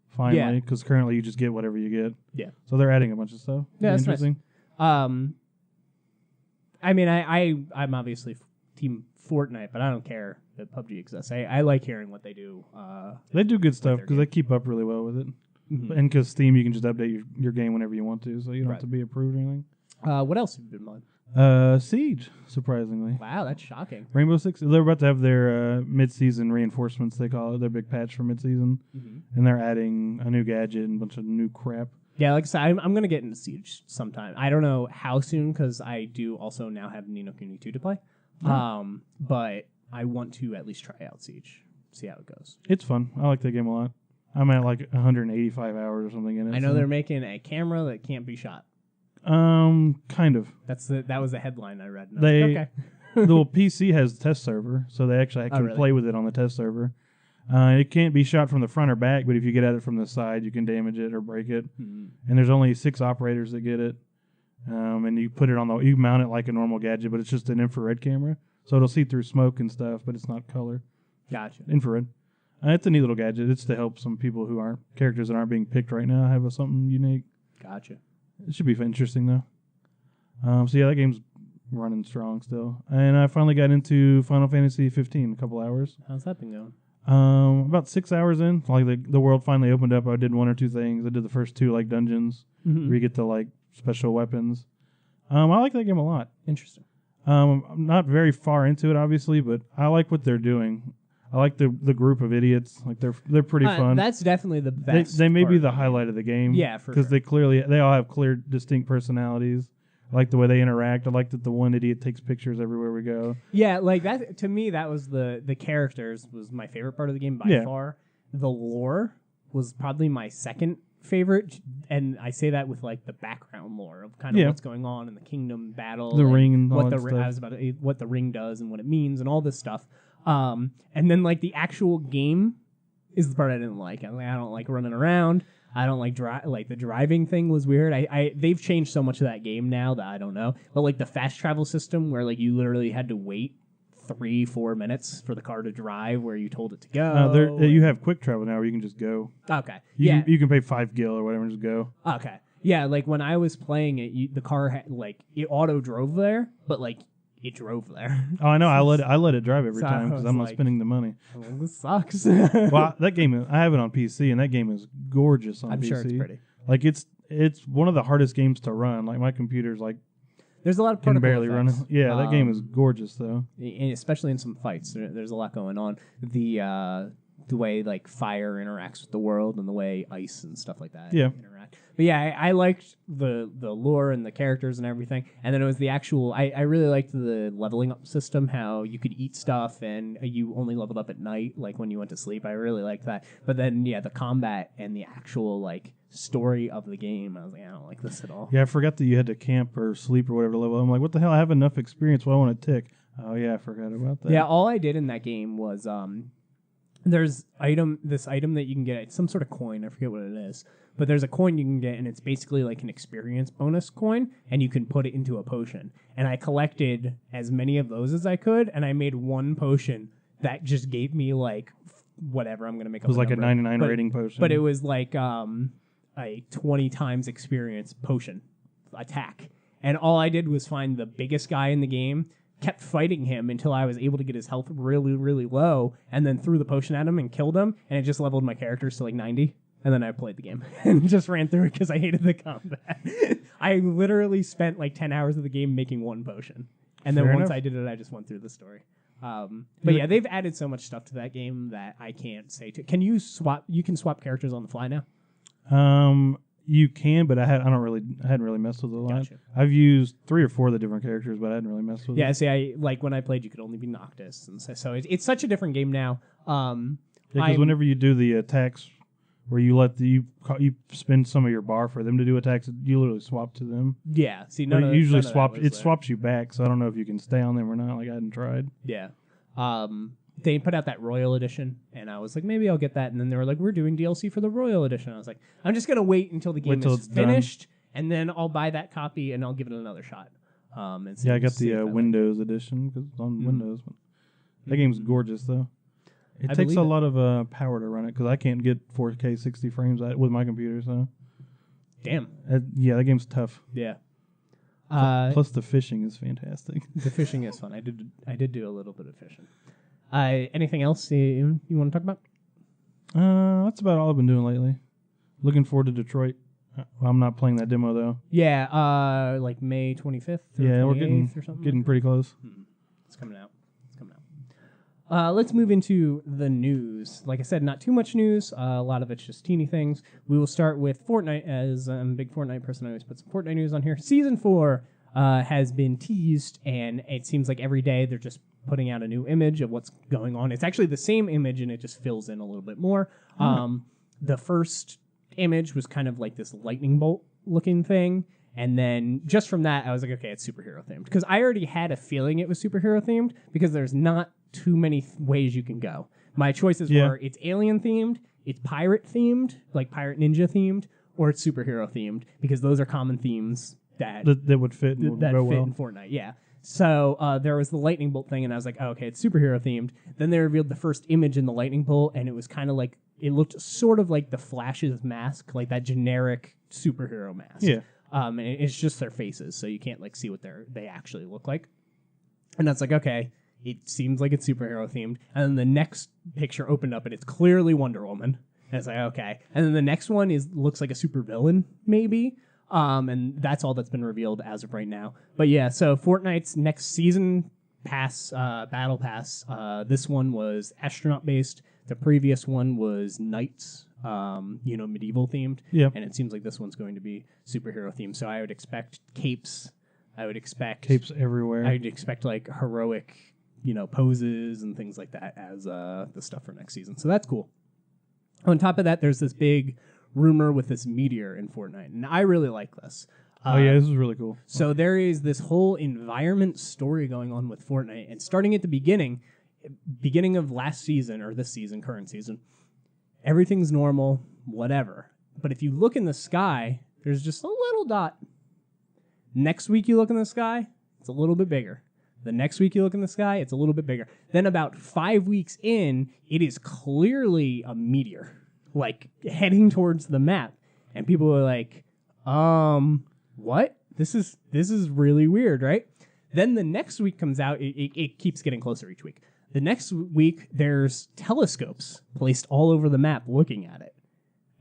finally, because currently you just get whatever you get. Yeah. So they're adding a bunch of stuff. Yeah, that's interesting. Nice. I mean, I'm obviously team Fortnite, but I don't care that PUBG exists. I like hearing what they do. They do good stuff because they keep up really well with it. And because Steam, you can just update your game whenever you want to, so you don't have to be approved or anything. What else have you been playing? Siege, surprisingly. Wow, that's shocking. Rainbow Six, they're about to have their mid-season reinforcements, they call it, their big patch for mid-season. And they're adding a new gadget and a bunch of new crap. Yeah, like I said, I'm going to get into Siege sometime. I don't know how soon, because I do also now have Ni no Kuni 2 to play. But I want to at least try out Siege, see how it goes. It's fun. I like that game a lot. I'm at like 185 hours or something in it. I know they're making a camera that can't be shot. Kind of. That was the headline I read. Okay. The PC has test server, so they actually can play with it on the test server. It can't be shot from the front or back, but if you get at it from the side, you can damage it or break it. And there's only 6 operators that get it. And you put it on you mount it like a normal gadget, but it's just an infrared camera, so it'll see through smoke and stuff, but it's not color. Gotcha. Infrared. It's a neat little gadget. It's to help some people who aren't characters that aren't being picked right now have something unique. Gotcha. It should be interesting though. So yeah, that game's running strong still. And I finally got into Final Fantasy 15 a couple hours. How's that been going? About 6 hours in, like the world finally opened up. I did 1 or 2 things. I did the first 2 like dungeons where you get to like special weapons. I like that game a lot. Interesting. I'm not very far into it, obviously, but I like what they're doing. I like the group of idiots. Like they're pretty fun. That's definitely the best. They may be the highlight of the game. Yeah, for because they all have clear, distinct personalities. I like the way they interact. I like that the one idiot takes pictures everywhere we go. Yeah, like that to me, that was the characters was my favorite part of the game by far. The lore was probably my second favorite, and I say that with like the background lore of kind of what's going on in the kingdom battle, the ring, and what all that stuff. I was about to, what the ring does and what it means and all this stuff. And then like the actual game is the part I didn't like. I don't like running around. I don't like the driving thing was weird. They've changed so much of that game now that I don't know. But like the fast travel system where like you literally had to wait 3-4 minutes for the car to drive where you told it to go. You have quick travel now where you can just go. Okay. You can pay 5 gil or whatever and just go. Okay. Yeah, like when I was playing it, the car had, like it auto drove there, but like it drove there. Oh, I know. I let it drive every time because I'm not spending the money. Well, this sucks. Well, that game I have it on PC and that game is gorgeous on PC. I'm sure it's pretty. Like it's one of the hardest games to run. Like my computer's like there's a lot of can particle barely run it. effects. Yeah, that game is gorgeous though. Especially in some fights, there's a lot going on. The way like fire interacts with the world and the way ice and stuff like that interact. But yeah, I liked the lore and the characters and everything. And then it was the actual. I really liked the leveling up system. How you could eat stuff and you only leveled up at night, like when you went to sleep. I really liked that. But then the combat and the actual like story of the game, I was like, I don't like this at all. Yeah, I forgot that you had to camp or sleep or whatever to level. I'm like, what the hell? I have enough experience. Why I want to tick? Oh yeah, I forgot about that. Yeah, all I did in that game was there's this item that you can get. It's some sort of coin. I forget what it is. But there's a coin you can get, and it's basically like an experience bonus coin, and you can put it into a potion. And I collected as many of those as I could, and I made 1 potion that just gave me like whatever I'm going to make up. It was like a 99 rating potion. But it was like a 20 times experience potion attack. And all I did was find the biggest guy in the game, kept fighting him until I was able to get his health really, really low, and then threw the potion at him and killed him, and it just leveled my characters to like 90. And then I played the game and just ran through it because I hated the combat. I literally spent like 10 hours of the game making 1 potion. And then once I did it, I just went through the story. But yeah, they've added so much stuff to that game that I can't say. Can you swap? You can swap characters on the fly now? You can, but I hadn't really messed with it a lot. Gotcha. I've used 3 or 4 of the different characters, but I hadn't really messed with it. Yeah, see, when I played, you could only be Noctis. And so it's such a different game now. Because whenever you do the attacks where you you spend some of your bar for them to do attacks, you literally swap to them. Yeah, see, swaps you back, so I don't know if you can stay on them or not. Like I hadn't tried. Yeah. They put out that Royal Edition, and I was like, maybe I'll get that. And then they were like, we're doing DLC for the Royal Edition. I was like, I'm just going to wait until the game is finished, and then I'll buy that copy, and I'll give it another shot. I got the Windows Edition because it's on Windows. That game's gorgeous, though. It takes a lot of power to run it because I can't get 4K 60 frames with my computer. So, damn. Yeah, that game's tough. Yeah. Plus, the fishing is fantastic. The fishing is fun. I did do a little bit of fishing. Anything else you want to talk about? That's about all I've been doing lately. Looking forward to Detroit. I'm not playing that demo though. Yeah, like May 25th. Yeah, we're getting pretty close. It's coming out. Let's move into the news. Like I said, not too much news. A lot of it's just teeny things. We will start with Fortnite, as I'm a big Fortnite person. I always put some Fortnite news on here. Season 4 has been teased, and it seems like every day they're just putting out a new image of what's going on. It's actually the same image, and it just fills in a little bit more. The first image was kind of like this lightning bolt looking thing. And then just from that, I was like, okay, it's superhero themed. Because I already had a feeling it was superhero themed because there's not too many ways you can go. My choices were it's alien themed, it's pirate themed, like pirate ninja themed, or it's superhero themed because those are common themes that would fit and would go well in Fortnite. Yeah. So there was the lightning bolt thing, and I was like, oh, okay, it's superhero themed. Then they revealed the first image in the lightning bolt, and it was kind of like it looked sort of like the Flash's mask, like that generic superhero mask. Yeah. And it's just their faces, so you can't like see what they actually look like. And that's like, okay, it seems like it's superhero themed. And then the next picture opened up, and it's clearly Wonder Woman. And it's like, okay. And then the next one looks like a supervillain, maybe. And that's all that's been revealed as of right now. But yeah, so Fortnite's next season pass, battle pass, this one was astronaut based. The previous one was knights, medieval themed. Yeah. And it seems like this one's going to be superhero themed. So I would expect capes. I would expect capes everywhere. I'd expect like heroic, poses and things like that as the stuff for next season. So that's cool. On top of that, there's this big rumor with this meteor in Fortnite, and I really like this. This is really cool. So there is this whole environment story going on with Fortnite, and starting at the beginning of last season, or this season, current season, everything's normal, whatever. But if you look in the sky, there's just a little dot. Next week you look in the sky, it's a little bit bigger. The next week you look in the sky, it's a little bit bigger. Then about 5 weeks in, it is clearly a meteor, like heading towards the map. And people are like, what? This is really weird, right? Then the next week comes out, it keeps getting closer each week. The next week, there's telescopes placed all over the map looking at it.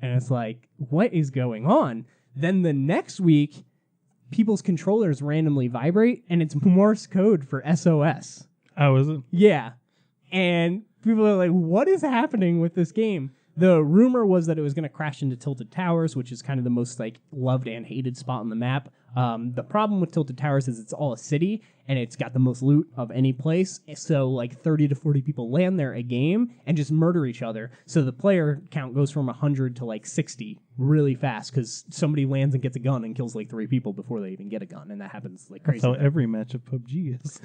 And it's like, what is going on? Then the next week, people's controllers randomly vibrate, and it's Morse code for SOS. Oh, is it? Yeah. And people are like, what is happening with this game? The rumor was that it was going to crash into Tilted Towers, which is kind of the most like loved and hated spot on the map. The problem with Tilted Towers is it's all a city, and it's got the most loot of any place. So like 30 to 40 people land there a game and just murder each other. So the player count goes from 100 to like 60 really fast because somebody lands and gets a gun and kills like 3 people before they even get a gun, and that happens like crazy. That's how every match of PUBG is.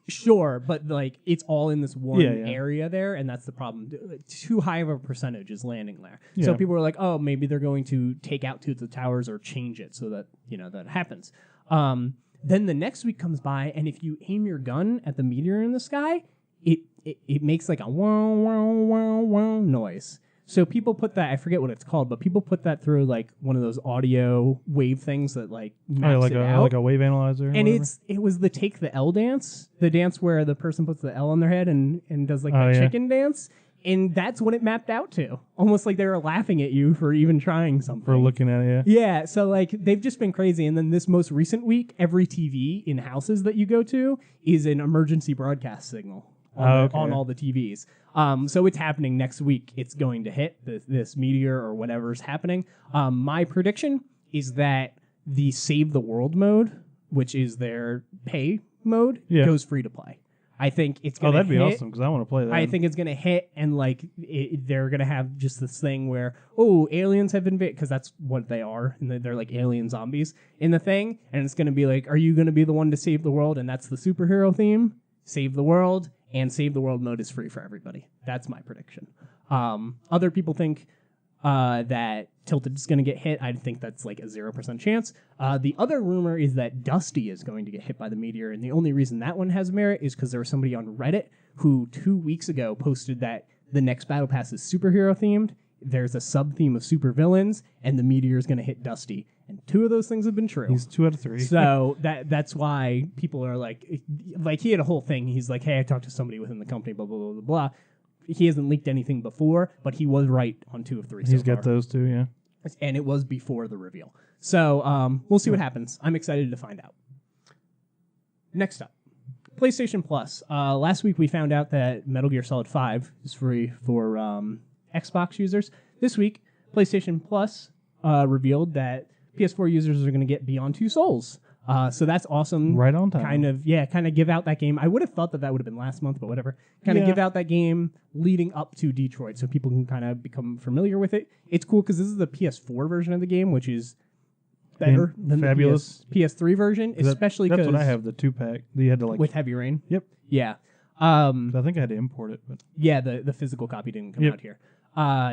Sure, but like it's all in this one area there, and that's the problem. Too high of a percentage is landing there. Yeah. So people are like, oh, maybe they're going to take out 2 of the towers or change it so that, that happens. Then the next week comes by, and if you aim your gun at the meteor in the sky, it makes like a wow, wow, wow, wow noise. So people put that, I forget what it's called, but people put that through like one of those audio wave things that like maps it out. Like a wave analyzer. And it was the Take the L dance, the dance where the person puts the L on their head and does like the chicken dance. And that's what it mapped out to. Almost like they were laughing at you for even trying something. For looking at it, Yeah, so like they've just been crazy. And then this most recent week, every TV in houses that you go to is an emergency broadcast signal on all the TVs. So it's happening next week. It's going to hit this meteor or whatever's happening. My prediction is that the Save the World mode, which is their pay mode, goes free to play. I think it's going to hit. Oh, that'd be awesome because I want to play that. I think it's going to hit, and like they're going to have just this thing where, aliens have been because that's what they are, and they're like alien zombies in the thing, and it's going to be like, are you going to be the one to save the world? And that's the superhero theme, Save the World. And Save the World mode is free for everybody. That's my prediction. Other people think that Tilted is going to get hit. I think that's like a 0% chance. The other rumor is that Dusty is going to get hit by the meteor, and the only reason that one has merit is because there was somebody on Reddit who 2 weeks ago posted that the next Battle Pass is superhero themed. There's a sub-theme of supervillains, and the meteor is going to hit Dusty. And 2 of those things have been true. He's 2 out of 3. So that's why people are like he had a whole thing. He's like, hey, I talked to somebody within the company, blah, blah, blah, blah, blah. He hasn't leaked anything before, but he was right on 2 of 3 He's got those 2, yeah. And it was before the reveal. So we'll see what happens. I'm excited to find out. Next up, PlayStation Plus. Last week we found out that Metal Gear Solid 5 is free for Xbox users. This week, PlayStation Plus revealed that PS4 users are going to get Beyond Two Souls. So that's awesome. Right on time. Kind of give out that game. I would have thought that would have been last month, but whatever. Kind of give out that game leading up to Detroit so people can kind of become familiar with it. It's cool because this is the PS4 version of the game, which is better than fabulous. the PS3 version, especially because... That's what I have, the 2-pack. You had to like... With Heavy Rain? Yep. Yeah. I think I had to import it. But yeah, the physical copy didn't come out here.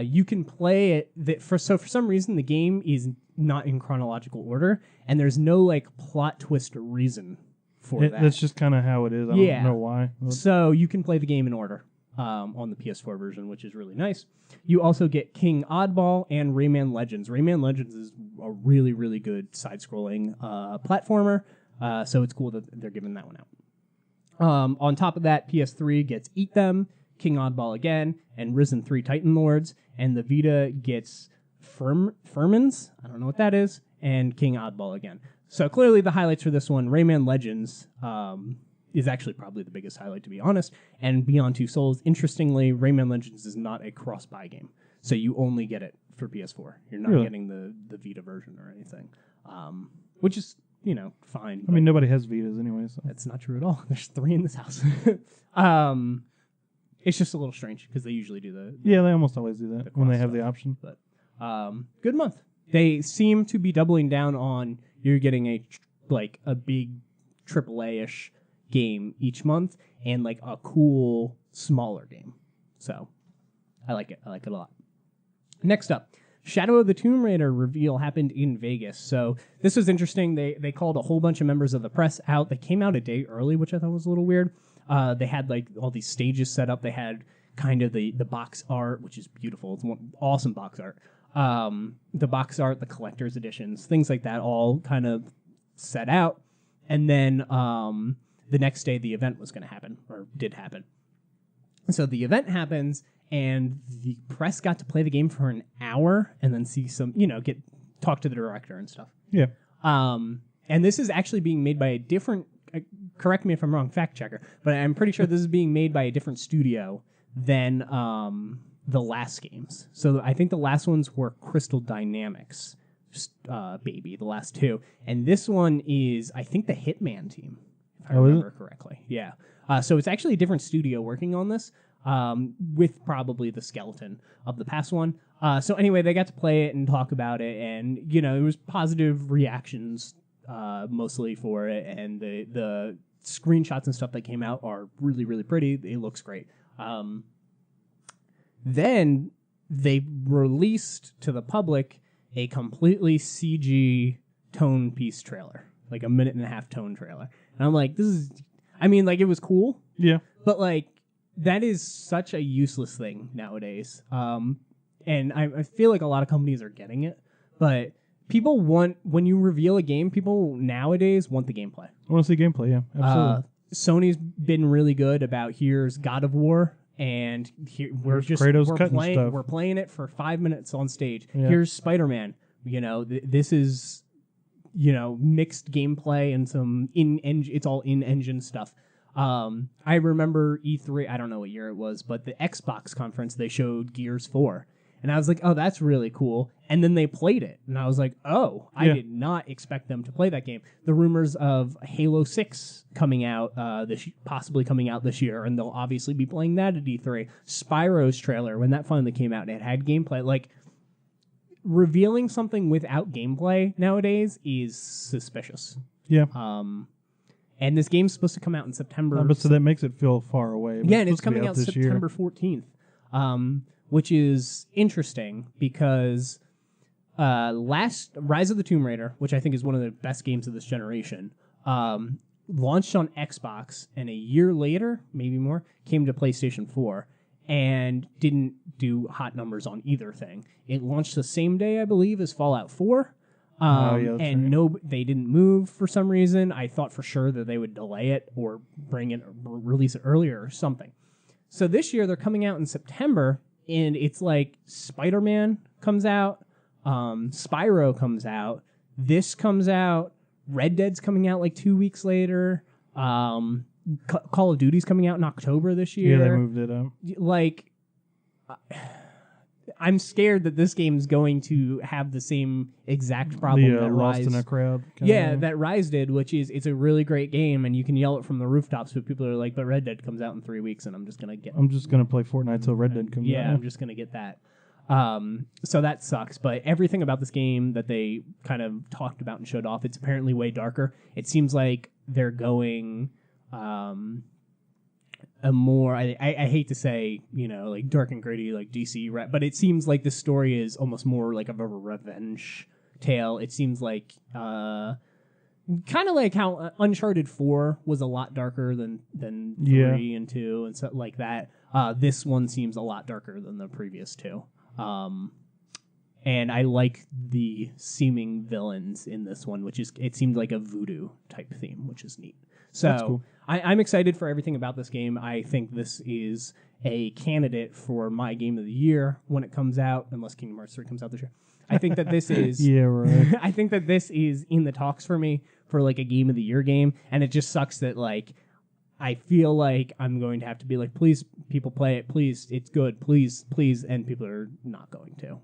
You can play it for some reason the game is not in chronological order, and there's no like plot twist reason for that. That's just kind of how it is. I don't know why. So you can play the game in order on the PS4 version, which is really nice. You also get King Oddball and Rayman Legends. Rayman Legends is a really, really good side-scrolling platformer. So it's cool that they're giving that one out. On top of that, PS3 gets Eat Them, King Oddball again, and Risen 3 Titan Lords, and the Vita gets Furmins, I don't know what that is, and King Oddball again. So clearly the highlights for this one, Rayman Legends is actually probably the biggest highlight, to be honest, and Beyond Two Souls. Interestingly, Rayman Legends is not a cross-buy game, so you only get it for PS4. You're not getting the Vita version or anything, which is, fine. I mean, nobody has Vitas anyway, so. That's not true at all. There's 3 in this house. It's just a little strange because they usually do the they almost always do that when they have the option. But good month. They seem to be doubling down on you're getting a big AAA-ish game each month and like a cool smaller game. So I like it. I like it a lot. Next up, Shadow of the Tomb Raider reveal happened in Vegas. So this was interesting. They called a whole bunch of members of the press out. They came out a day early, which I thought was a little weird. They had like all these stages set up. They had kind of the box art, which is beautiful. It's awesome box art. The box art, the collector's editions, things like that, all kind of set out. And then the next day, the event was going to happen, or did happen. So the event happens, and the press got to play the game for an hour, and then see some, talk to the director and stuff. Yeah. And this is actually being made by a different. Correct me if I'm wrong, fact checker, but I'm pretty sure this is being made by a different studio than the last games. So I think the last ones were Crystal Dynamics, the last 2. And this one is, I think, the Hitman team, if I remember correctly. Yeah. So it's actually a different studio working on this, with probably the skeleton of the past one. So anyway, they got to play it and talk about it, and, it was positive reactions mostly for it, and the screenshots and stuff that came out are really, really pretty. It looks great. Then they released to the public a completely CG tone piece trailer, like a 1.5-minute tone trailer. And I'm like, it was cool. Yeah. But that is such a useless thing nowadays. And I feel like a lot of companies are getting it, but people when you reveal a game, people nowadays want the gameplay. I want to see gameplay, yeah, absolutely. Sony's been really good about here's God of War, and we're playing it for 5 minutes on stage. Yeah. Here's Spider-Man. This is mixed gameplay and some it's all in-engine stuff. I remember E3, I don't know what year it was, but the Xbox conference, they showed Gears 4. And I was like, oh, that's really cool. And then they played it. And I was like, oh, I did not expect them to play that game. The rumors of Halo 6 coming out, possibly coming out this year, and they'll obviously be playing that at E3. Spyro's trailer, when that finally came out, and it had gameplay. Like, revealing something without gameplay nowadays is suspicious. Yeah. And this game's supposed to come out in September. So that makes it feel far away. Yeah, and it's coming out September 14th. Which is interesting because Rise of the Tomb Raider, which I think is one of the best games of this generation, launched on Xbox, and a year later, maybe more, came to PlayStation 4 and didn't do hot numbers on either thing. It launched the same day, I believe, as Fallout 4. They didn't move for some reason. I thought for sure that they would delay it or release it earlier or something. So this year they're coming out in September, and it's like Spider-Man comes out, Spyro comes out, this comes out, Red Dead's coming out like 2 weeks later, Call of Duty's coming out in October this year. Yeah, they moved it up. I'm scared that this game's going to have the same exact problem that Lost Rise... in a Crowd. That Rise did, which is it's a really great game, and you can yell it from the rooftops, but people are like, but Red Dead comes out in 3 weeks, and I'm just going to play Fortnite till Red Dead comes out. Yeah, I'm just going to get that. So that sucks, but everything about this game that they kind of talked about and showed off, it's apparently way darker. It seems like they're going... a more I hate to say, like dark and gritty like DC, but it seems like the story is almost more like of a revenge tale. It seems like kind of like how Uncharted 4 was a lot darker than 3 and 2 and stuff like that. This one seems a lot darker than the previous 2. And I like the seeming villains in this one, it seemed like a voodoo type theme, which is neat. So That's cool. I'm excited for everything about this game. I think this is a candidate for my game of the year when it comes out, unless Kingdom Hearts 3 comes out this year. I think that this is yeah, right. I think that this is in the talks for me for like a game of the year game, and it just sucks that like I feel like I'm going to have to be like, please, people play it, please, it's good, please, and people are not going to.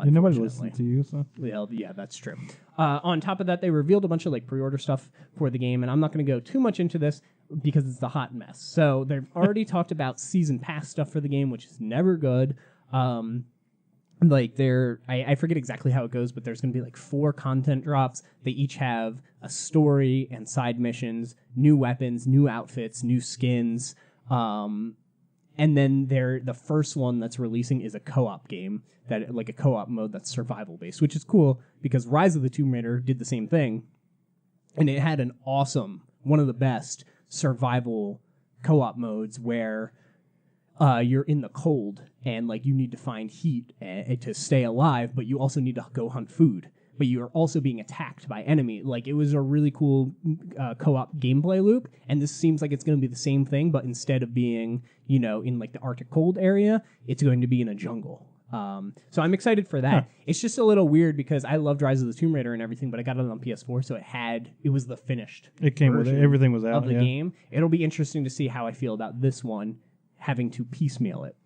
Nobody listens to you, so. Well, yeah, that's true. On top of that, they revealed a bunch of like pre-order stuff for the game, and I'm not going to go too much into this because it's a hot mess. So they've already talked about season pass stuff for the game, which is never good. I forget exactly how it goes, but there's going to be like 4 content drops. They each have a story and side missions, new weapons, new outfits, new skins. And then the first one that's releasing is a co-op game, a co-op mode that's survival based, which is cool because Rise of the Tomb Raider did the same thing, and it had an awesome, one of the best survival co-op modes where you're in the cold and like you need to find heat to stay alive, but you also need to go hunt food. But you are also being attacked by enemy. Like, it was a really cool co-op gameplay loop, and this seems like it's going to be the same thing, but instead of being, in like the Arctic cold area, it's going to be in a jungle. So I'm excited for that. Huh. It's just a little weird because I loved Rise of the Tomb Raider and everything, but I got it on PS4, so it was the finished. It came with it. Everything was out of the game. It'll be interesting to see how I feel about this one, having to piecemeal it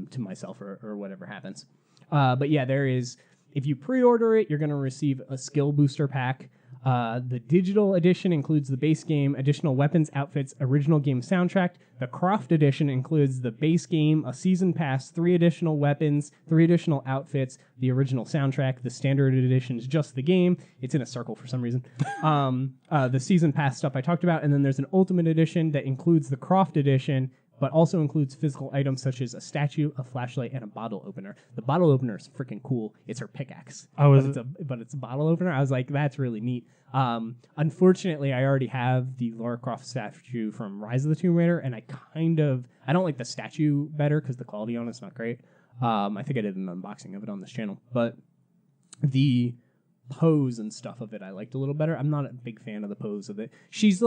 to myself or whatever happens. But yeah, there is. If you pre-order it, you're going to receive a skill booster pack. The digital edition includes the base game, additional weapons, outfits, original game soundtrack. The Croft edition includes the base game, a season pass, 3 additional weapons, 3 additional outfits, the original soundtrack. The standard edition is just the game. It's in a circle for some reason. The season pass stuff I talked about, and then there's an ultimate edition that includes the Croft edition, but also includes physical items such as a statue, a flashlight, and a bottle opener. The bottle opener is freaking cool. It's her pickaxe. Oh, but it's a bottle opener. I was like, that's really neat. Unfortunately, I already have the Lara Croft statue from Rise of the Tomb Raider, and I don't like the statue better because the quality on it's not great. I think I did an unboxing of it on this channel, but the pose and stuff of it I liked a little better. I'm not a big fan of the pose of it. She's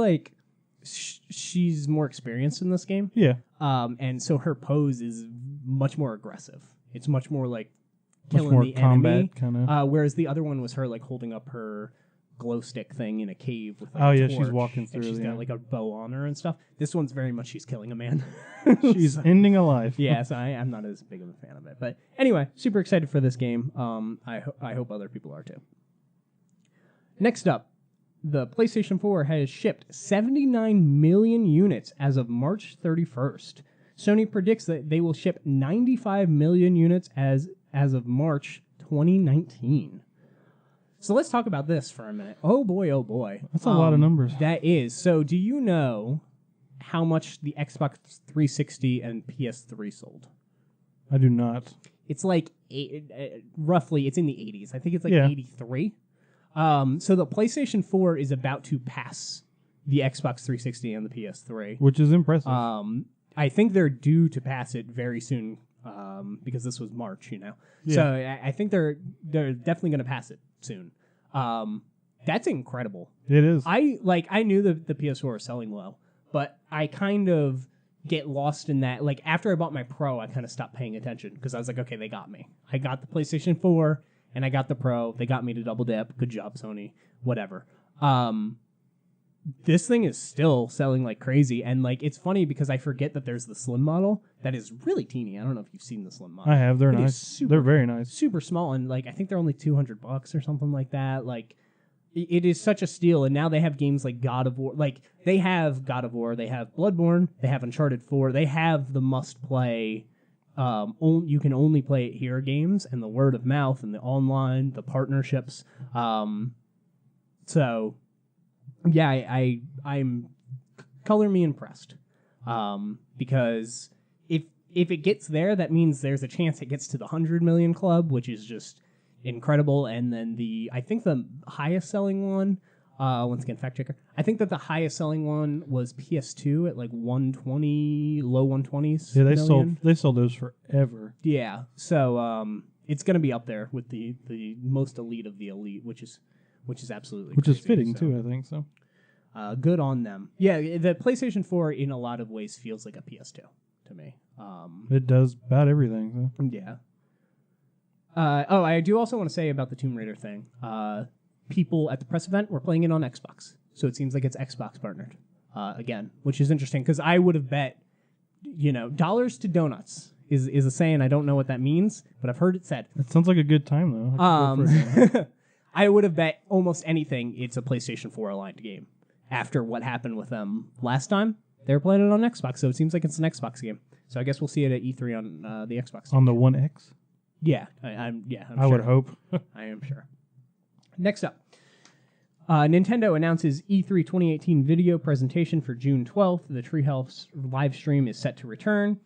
more experienced in this game. Yeah. And so her pose is much more aggressive. It's much more like killing more the combat, enemy. kinda. Whereas the other one was her like holding up her glow stick thing in a cave with like a torch, she's walking through. And she's got like a bow on her and stuff. This one's very much she's killing a man. She's ending a life. Yeah, so I'm not as big of a fan of it. But anyway, super excited for this game. I hope other people are too. Next up, the PlayStation 4 has shipped 79 million units as of March 31st. Sony predicts that they will ship 95 million units as of March 2019. So let's talk about this for a minute. Oh boy, oh boy. That's a lot of numbers. That is. So do you know how much the Xbox 360 and PS3 sold? I do not. It's like roughly, it's in the 80s. I think it's like 83. So the PlayStation 4 is about to pass the Xbox 360 and the PS3. Which is impressive. I think they're due to pass it very soon because this was March, Yeah. So I think they're definitely going to pass it soon. That's incredible. It is. I knew the PS4 was selling well, but I kind of get lost in that. Like, after I bought my Pro, I kind of stopped paying attention because I was like, okay, they got me. I got the PlayStation 4 and I got the Pro. They got me to double dip. Good job, Sony. Whatever. This thing is still selling like crazy, and like it's funny because I forget that there's the slim model that is really teeny. I don't know if you've seen the slim model. I have. They're nice. They're very nice. Super small, and like I think they're only $200 or something like that. Like it is such a steal, and now they have games like God of War. Like they have God of War, they have Bloodborne, they have Uncharted 4, they have the must-play. You can only play it here games, and the word of mouth, and the online, the partnerships. So. Yeah, I'm color me impressed, because if it gets there, that means there's a chance it gets to the 100 million club, which is just incredible. And then I think the highest selling one, once again fact checker, I think that the highest selling one was PS2 at like 120, low 120s. Yeah, they sold those forever. Yeah, so it's going to be up there with the most elite of the elite, which is absolutely which crazy, is fitting too. I think so. Good on them. Yeah, the PlayStation 4 in a lot of ways feels like a PS2 to me. It does about everything. So. Yeah. I do also want to say about the Tomb Raider thing. People at the press event were playing it on Xbox, so it seems like it's Xbox partnered again, which is interesting because I would have bet, dollars to donuts is a saying. I don't know what that means, but I've heard it said. It sounds like a good time though. I would have bet almost anything it's a PlayStation 4 aligned game. After what happened with them last time, they were playing it on Xbox, so it seems like it's an Xbox game. So I guess we'll see it at E3 on the Xbox. On the One X? Yeah, I'm I sure. would hope. I am sure. Next up, Nintendo announces E3 2018 video presentation for June 12th. The Treehouse live stream is set to return.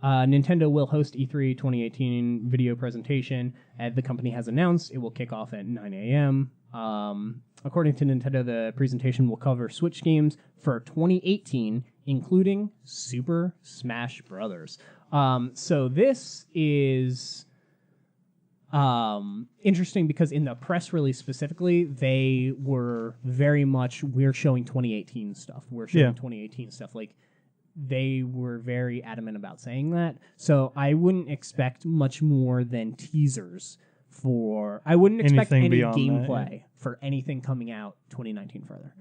Nintendo will host E3 2018 video presentation. As the company has announced, it will kick off at 9 a.m. According to Nintendo, the presentation will cover Switch games for 2018, including Super Smash Brothers. So this is interesting because in the press release specifically, they were very much, we're showing 2018 stuff. We're showing 2018 stuff. Like, they were very adamant about saying that. So I wouldn't expect much more than teasers I wouldn't expect any gameplay for anything coming out 2019 further.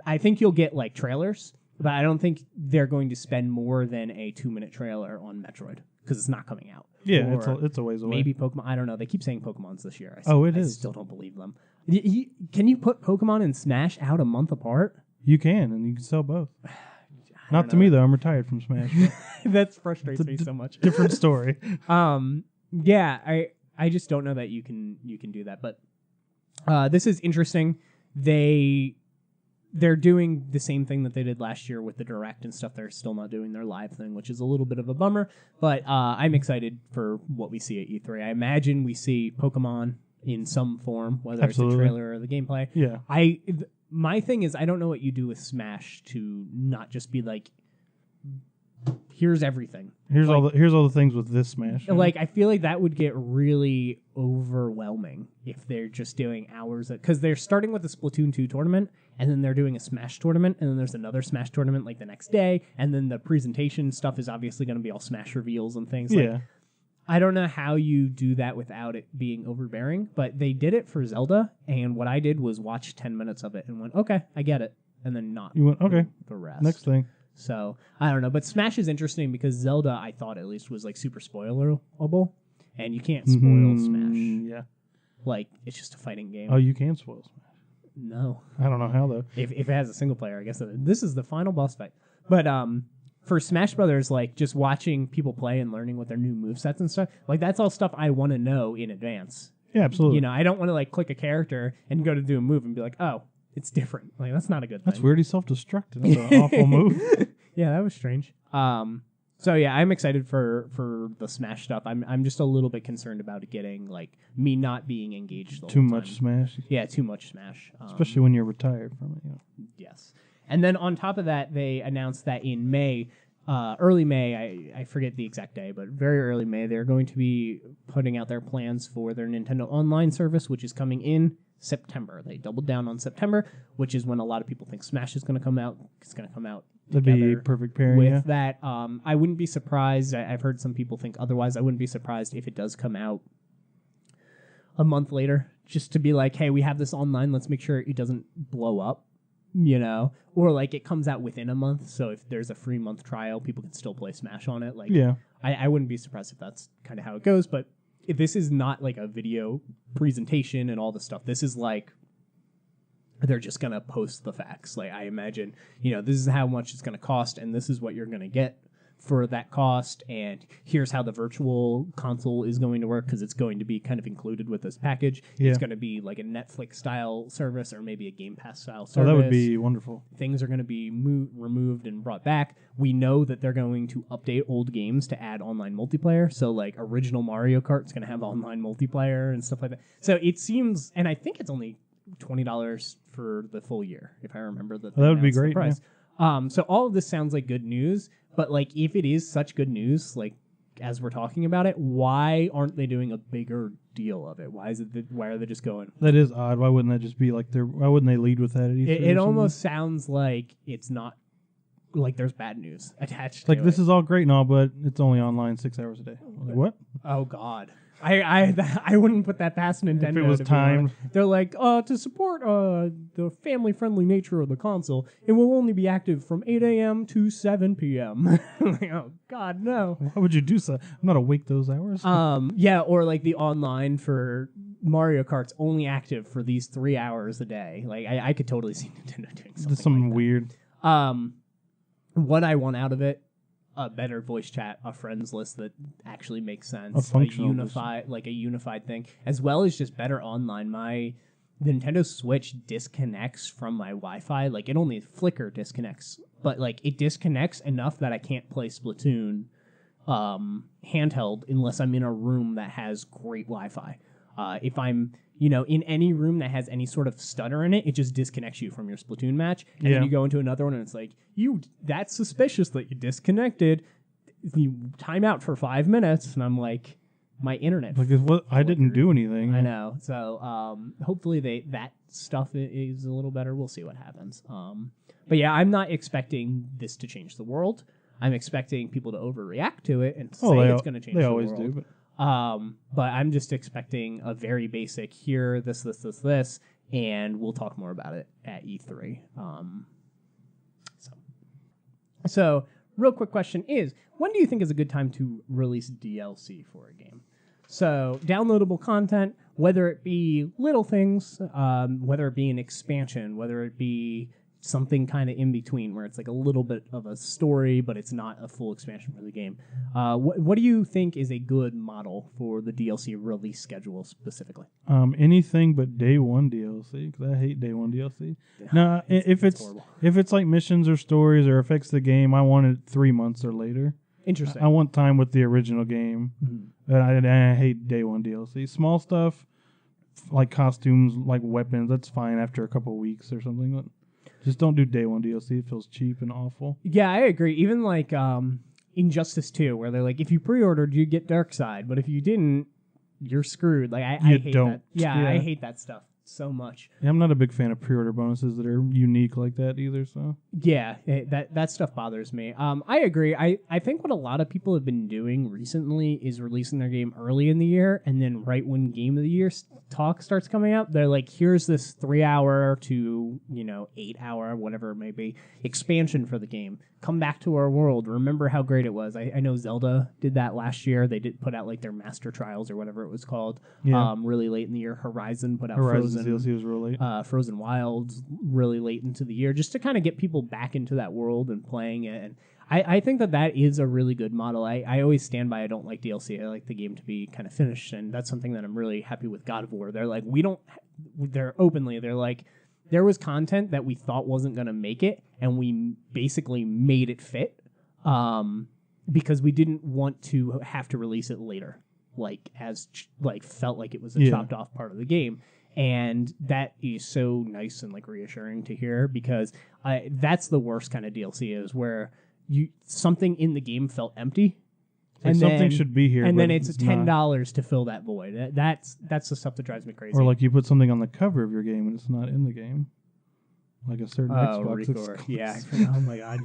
I think you'll get like trailers, but I don't think they're going to spend more than a 2-minute trailer on Metroid because it's not coming out. Yeah, it's a ways away. Maybe Pokemon. I don't know. They keep saying Pokemon's this year. I still don't believe them. Can you put Pokemon and Smash out a month apart? You can, and you can sell both. Not to me though. I'm retired from Smash. That frustrates me so much. Different story. Yeah, I just don't know that you can do that. But this is interesting. They're doing the same thing that they did last year with the Direct and stuff. They're still not doing their live thing, which is a little bit of a bummer. But I'm excited for what we see at E3. I imagine we see Pokemon in some form, whether it's the trailer or the gameplay. Yeah. My thing is, I don't know what you do with Smash to not just be like, here's everything. Here's all the things with this Smash. Like, I feel like that would get really overwhelming if they're just doing hours because they're starting with the Splatoon 2 tournament, and then they're doing a Smash tournament, and then there's another Smash tournament like the next day, and then the presentation stuff is obviously going to be all Smash reveals and things. Yeah. Like, I don't know how you do that without it being overbearing, but they did it for Zelda, and what I did was watch 10 minutes of it and went, okay, I get it, and then not okay. The rest. Next thing. So, I don't know, but Smash is interesting because Zelda, I thought at least, was like super spoilable, and you can't spoil Smash. Yeah. Like, it's just a fighting game. Oh, you can spoil Smash. No. I don't know how, though. If it has a single player, I guess this is the final boss fight. But, for Smash Brothers, like, just watching people play and learning what their new movesets and stuff, like, that's all stuff I want to know in advance. Yeah, absolutely. I don't want to, like, click a character and go to do a move and be like, oh, it's different. Like, that's not a good thing. That's weird. He self-destructed. That's an awful move. Yeah, that was strange. So, yeah, I'm excited for the Smash stuff. I'm just a little bit concerned about it getting, like, me not being engaged the Too whole much time. Smash. Yeah, too much Smash. Especially when you're retired from it. Yes. And then on top of that, they announced that in May, early May, I forget the exact day, but very early May, they're going to be putting out their plans for their Nintendo Online service, which is coming in September. They doubled down on September, which is when a lot of people think Smash is going to come out. It's going to come out That'd be a perfect pairing. With that, I wouldn't be surprised. I've heard some people think otherwise. I wouldn't be surprised if it does come out a month later, just to be like, hey, we have this online. Let's make sure it doesn't blow up. Or like it comes out within a month, so if there's a free month trial, people can still play Smash on it. Like, yeah, I wouldn't be surprised if that's kind of how it goes. But if this is not like a video presentation and all the stuff. This is like they're just gonna post the facts. Like, I imagine, this is how much it's gonna cost, and this is what you're gonna get for that cost, and here's how the virtual console is going to work, because it's going to be kind of included with this package. Yeah. It's going to be like a Netflix-style service or maybe a Game Pass-style service. Oh, that would be wonderful. Things are going to be removed and brought back. We know that they're going to update old games to add online multiplayer, so like original Mario Kart is going to have online multiplayer and stuff like that. So it seems, and I think it's only $20 for the full year, if I remember that. That would be great. Price. Yeah. So all of this sounds like good news, but like if it is such good news, like as we're talking about it, why aren't they doing a bigger deal of it? Why are they just going? That is odd. Why wouldn't that just be like why wouldn't they lead with that at E3? It almost sounds like it's not like there's bad news attached to like it. This is all great and all, but it's only online 6 hours a day. Like, what? Oh God. I wouldn't put that past Nintendo. If it was timed. They're like, to support the family-friendly nature of the console, it will only be active from 8 a.m. to 7 p.m. Like, oh, God, no. Why would you do so? I'm not awake those hours. Yeah, or like the online for Mario Kart's only active for these 3 hours a day. Like, I could totally see Nintendo doing something like that. Weird. What I want out of it, a better voice chat, a friends list that actually makes sense, a unified thing, as well as just better online. My Nintendo Switch disconnects from my Wi-Fi. Like, it only flicker disconnects, but like it disconnects enough that I can't play Splatoon handheld unless I'm in a room that has great Wi-Fi. If I'm in any room that has any sort of stutter in it, it just disconnects you from your Splatoon match. And then you go into another one and it's like, that's suspicious that you disconnected. You time out for 5 minutes. And I'm like, my internet. I didn't do anything. I know. So hopefully that stuff is a little better. We'll see what happens. But yeah, I'm not expecting this to change the world. I'm expecting people to overreact to it and say it's going to change the world. They always do, but I'm just expecting a very basic here, this, and we'll talk more about it at E3. So real quick question is, when do you think is a good time to release DLC for a game? So downloadable content, whether it be little things, whether it be an expansion, whether it be something kind of in between where it's like a little bit of a story, but it's not a full expansion for the game. What do you think is a good model for the DLC release schedule specifically? Anything but day one DLC, because I hate day one DLC. No, if it's like missions or stories or affects the game, I want it 3 months or later. Interesting. I want time with the original game. Mm-hmm. I hate day one DLC. Small stuff like costumes, like weapons, that's fine after a couple of weeks or something. Just don't do day one DLC. It feels cheap and awful. Yeah, I agree. Even like Injustice 2, where they're like, if you pre-ordered, you get Darkseid, but if you didn't, you're screwed. Like I hate that. Yeah, I hate that stuff so much. Yeah, I'm not a big fan of pre-order bonuses that are unique like that either. So yeah, that stuff bothers me. I agree. I think what a lot of people have been doing recently is releasing their game early in the year, and then right when Game of the Year talk starts coming up, they're like, here's this 3 hour to 8 hour, whatever it may be, expansion for the game. Come back to our world. Remember how great it was. I know Zelda did that last year. They did put out like their Master Trials or whatever it was called. Yeah. Really late in the year. Horizon put out Frozen. DLC was real late. Frozen Wilds really late into the year, just to kind of get people back into that world and playing it. And I think that is a really good model. I always stand by I don't like DLC. I like the game to be kind of finished, and that's something that I'm really happy with God of War. They're like, they're like, there was content that we thought wasn't going to make it, and we basically made it fit because we didn't want to have to release it later, felt like it was a chopped off part of the game. And that is so nice and like reassuring to hear, because that's the worst kind of DLC is where something in the game felt empty. And something should be here, and then it's $10 to fill that void. That's the stuff that drives me crazy. Or like you put something on the cover of your game and it's not in the game, like a certain Xbox exclusive. Yeah. Oh my God,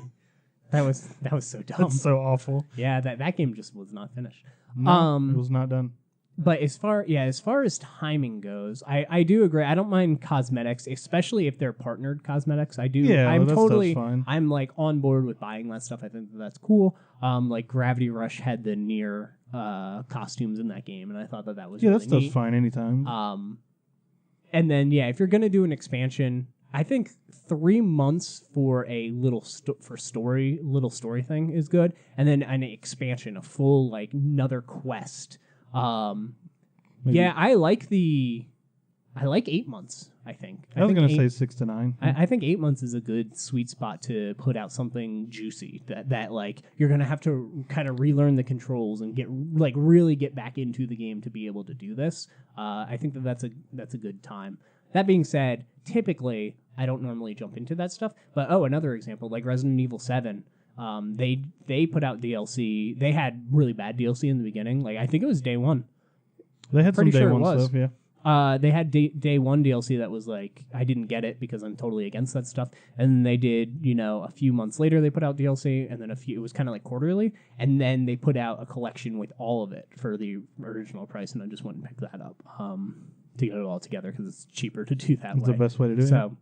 that was so dumb. That's so awful. Yeah, that game just was not finished. No, it was not done. But as far as timing goes, I do agree. I don't mind cosmetics, especially if they're partnered cosmetics. I do. Yeah, I'm like on board with buying that stuff. I think that's cool. Like Gravity Rush had the Nier costumes in that game, and I thought that was really that stuff's fine anytime. And then if you're gonna do an expansion, I think 3 months for a little story thing is good, and then an expansion, a full like another quest. I like 8 months. I think I was going to say 6 to 9. I think 8 months is a good sweet spot to put out something juicy that like you're going to have to kind of relearn the controls and really get back into the game to be able to do this. I think that's a good time. That being said, typically I don't normally jump into that stuff, but another example, like Resident Evil 7. They put out DLC. They had really bad DLC in the beginning. Like I think it was day one. They had some day one stuff, yeah. They had day one DLC that was like, I didn't get it because I'm totally against that stuff. And then they did, a few months later they put out DLC, and then it was kind of like quarterly, and then they put out a collection with all of it for the original price, and I just went and picked that up to get it all together because it's cheaper to do that way. It's the best way to do it. So,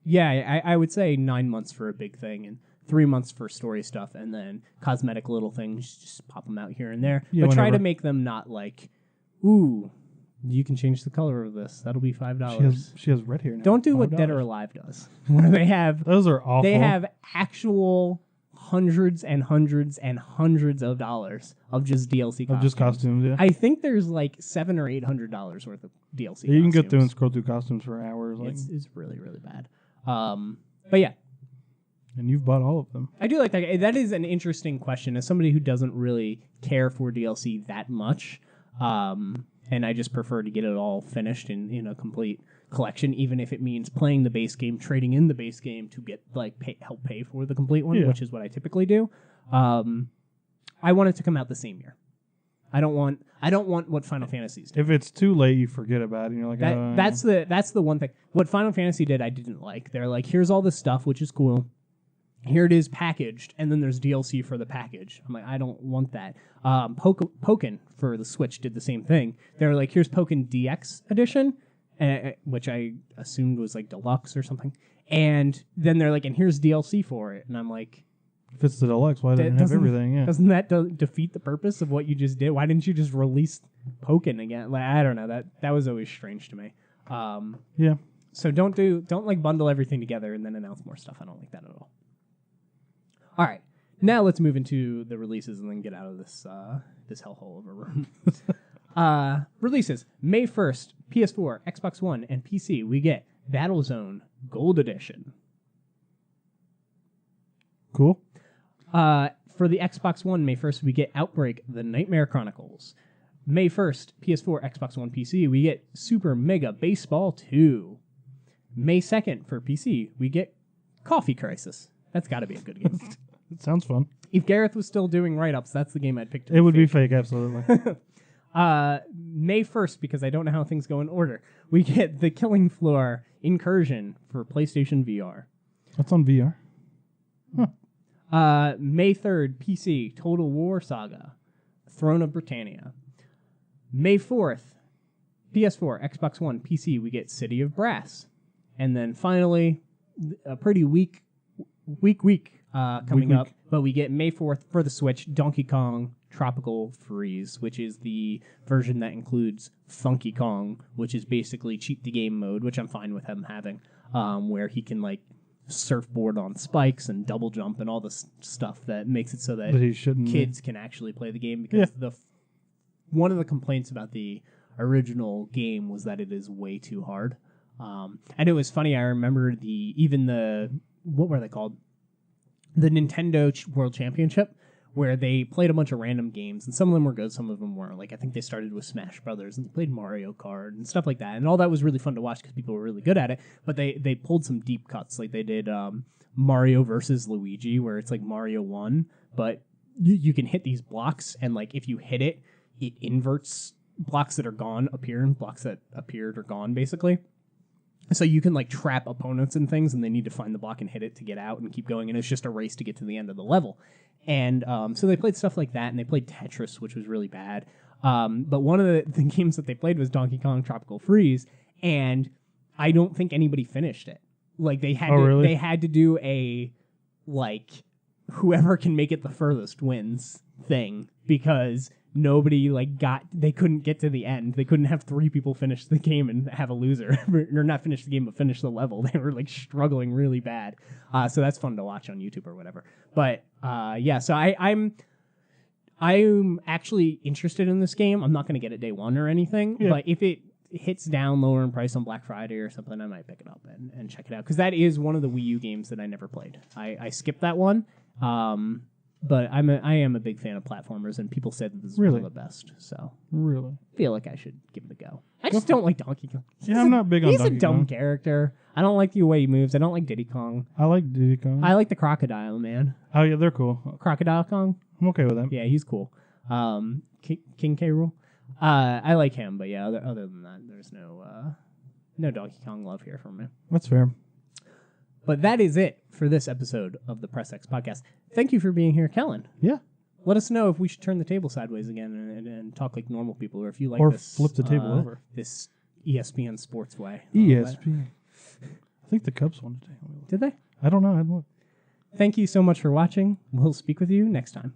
yeah, I would say 9 months for a big thing, and 3 months for story stuff, and then cosmetic little things, just pop them out here and there. Yeah, but try to make them not like, ooh, you can change the color of this. That'll be $5. She has red hair now. Don't do $5. What Dead or Alive does. Where they have those are awful. They have actual hundreds and hundreds and hundreds of dollars of just DLC costumes. Of just costumes, yeah. I think there's like $700 or $800 worth of DLC. Yeah, you can go through and scroll through costumes for hours. Like. It's really, really bad. But yeah. And you've bought all of them. I do like that. That is an interesting question. As somebody who doesn't really care for DLC that much, and I just prefer to get it all finished in a complete collection, even if it means playing the base game, trading in the base game to get help pay for the complete one, which is what I typically do. I want it to come out the same year. I don't want what Final Fantasy's did. If it's too late, you forget about it. And you're like, that's the one thing. What Final Fantasy did, I didn't like. They're like, here's all this stuff, which is cool. Here it is packaged, and then there's DLC for the package. I'm like, I don't want that. Pokken for the Switch did the same thing. They were like, here's Pokken DX edition, which I assumed was like deluxe or something. And then they're like, and here's DLC for it. And I'm like, if it's the deluxe, why doesn't it have everything? Yeah. Doesn't that defeat the purpose of what you just did? Why didn't you just release Pokken again? Like, I don't know. That was always strange to me. Yeah. So don't like bundle everything together and then announce more stuff. I don't like that at all. All right, now let's move into the releases and then get out of this hellhole of a room. Releases. May 1st, PS4, Xbox One, and PC, we get Battlezone Gold Edition. Cool. For the Xbox One, May 1st, we get Outbreak, The Nightmare Chronicles. May 1st, PS4, Xbox One, PC, we get Super Mega Baseball 2. May 2nd, for PC, we get Coffee Crisis. That's got to be a good game. It sounds fun. If Gareth was still doing write-ups, that's the game I'd pick. It would be fake, absolutely. May 1st, because I don't know how things go in order, we get The Killing Floor Incursion for PlayStation VR. That's on VR. Huh. May 3rd, PC, Total War Saga, Throne of Britannia. May 4th, PS4, Xbox One, PC, we get City of Brass. And then finally, a pretty weak coming up, but we get May 4th for the Switch, Donkey Kong Tropical Freeze, which is the version that includes Funky Kong, which is basically cheat the game mode, which I'm fine with him having, where he can like surfboard on spikes and double jump and all this stuff that makes it so that kids can actually play the game, because one of the complaints about the original game was that it is way too hard. And it was funny, I remember what were they called? The Nintendo World Championship, where they played a bunch of random games, and some of them were good, some of them weren't. Like, I think they started with Smash Brothers, and they played Mario Kart and stuff like that, and all that was really fun to watch because people were really good at it, but they pulled some deep cuts. Like, they did Mario versus Luigi, where it's like Mario 1, but you can hit these blocks, and like if you hit it, it inverts blocks that are gone appear, and blocks that appeared are gone, basically. So you can like trap opponents and things, and they need to find the block and hit it to get out and keep going, and it's just a race to get to the end of the level. And so they played stuff like that, and they played Tetris, which was really bad. But one of the games that they played was Donkey Kong Tropical Freeze, and I don't think anybody finished it. Like they had to do a like whoever can make it the furthest wins thing, because nobody they couldn't get to the end. They couldn't have 3 people finish the game and have a loser, or not finish the game but finish the level. They were like struggling really bad. So that's fun to watch on YouTube or whatever. But so I'm actually interested in this game. I'm not going to get it day one or anything, but if it hits down lower in price on Black Friday or something, I might pick it up and check it out, because that is one of the Wii U games that I never played. I skipped that one. But I am a big fan of platformers, and people said that this is one of the best. So really, feel like I should give it a go. I just don't like Donkey Kong. I'm not big on Donkey Kong. He's a dumb character. I don't like the way he moves. I don't like Diddy Kong. I like Diddy Kong. I like the crocodile, man. Oh, yeah, they're cool. Crocodile Kong? I'm okay with that. Yeah, he's cool. King K. Rool? I like him, but yeah, other than that, there's no Donkey Kong love here from me. That's fair. But that is it for this episode of the Press X podcast. Thank you for being here, Kellen. Yeah. Let us know if we should turn the table sideways again and talk like normal people, or if you like or this. Flip the table over. This ESPN sports way. ESPN. I think the Cubs won today. Did they? I don't know. I look. Thank you so much for watching. We'll speak with you next time.